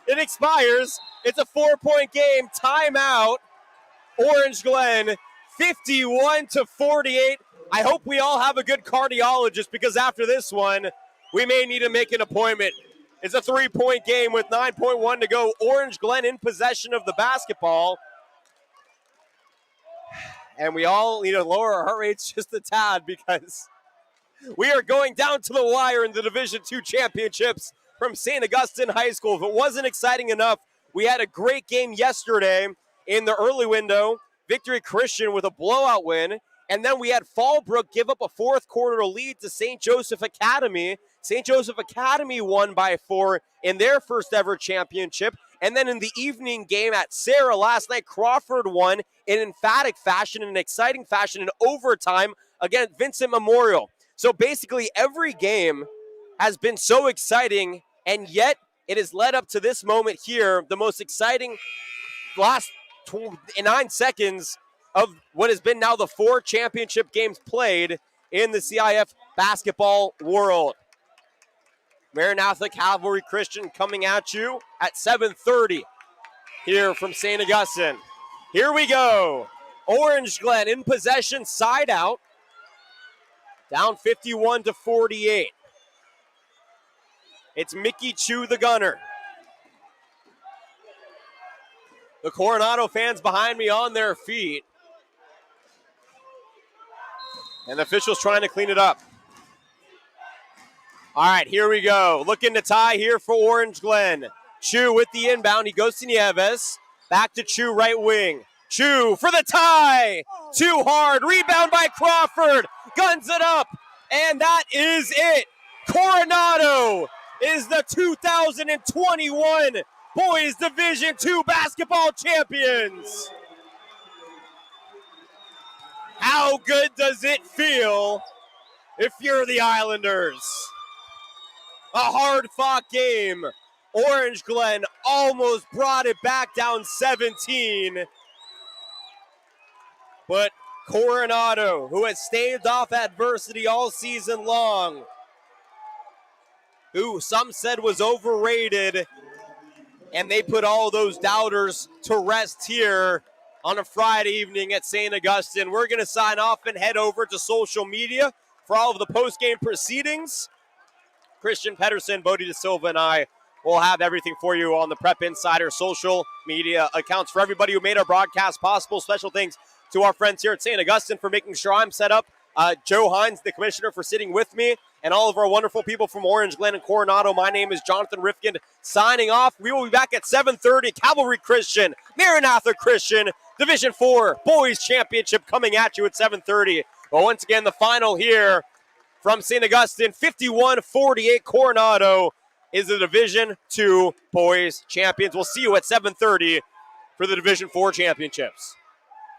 It expires. It's a 4-point game. Timeout. Orange Glen 51-48. I hope we all have a good cardiologist, because after this one, we may need to make an appointment. It's a 3-point game with 9.1 to go. Orange Glen in possession of the basketball. And we all need to lower our heart rates just a tad, because we are going down to the wire in the Division II championships from St. Augustine High School. If it wasn't exciting enough, we had a great game yesterday in the early window. Victory Christian with a blowout win. And then we had Fallbrook give up a fourth quarter lead to St. Joseph Academy. St. Joseph Academy won by 4 in their first ever championship. And then in the evening game at Sarah last night, Crawford won in emphatic fashion, in an exciting fashion, in overtime against Vincent Memorial. So basically every game has been so exciting, and yet it has led up to this moment here, the most exciting last 9 seconds of what has been now the 4 championship games played in the CIF basketball world. Maranatha Cavalry Christian coming at you at 7:30 here from St. Augustine. Here we go. Orange Glen in possession, side out. Down 51-48. It's Mickey Chu, the gunner. The Coronado fans behind me on their feet. And the officials trying to clean it up. All right, here we go. Looking to tie here for Orange Glen. Chu with the inbound. He goes to Nieves. Back to Chu, right wing. Chu for the tie. Too hard. Rebound by Crawford. Guns it up. And that is it. Coronado is the 2021 Boys Division II basketball champions. How good does it feel if you're the Islanders? A hard-fought game. Orange Glen almost brought it back down 17. But Coronado, who has staved off adversity all season long, who some said was overrated, and they put all those doubters to rest here on a Friday evening at St. Augustine. We're going to sign off and head over to social media for all of the post-game proceedings. Christian Pedersen, Bodie De Silva, and I will have everything for you on the Prep Insider social media accounts. For everybody who made our broadcast possible, special thanks to our friends here at St. Augustine for making sure I'm set up. Joe Hines, the commissioner, for sitting with me, and all of our wonderful people from Orange Glen and Coronado. My name is Jonathan Rifkin, signing off. We will be back at 7:30. Cavalry Christian, Maranatha Christian, Division IV Boys Championship coming at you at 7:30. But once again, the final here from St. Augustine, 51-48. Coronado is the Division II Boys Champions. We'll see you at 7:30 for the Division IV Championships.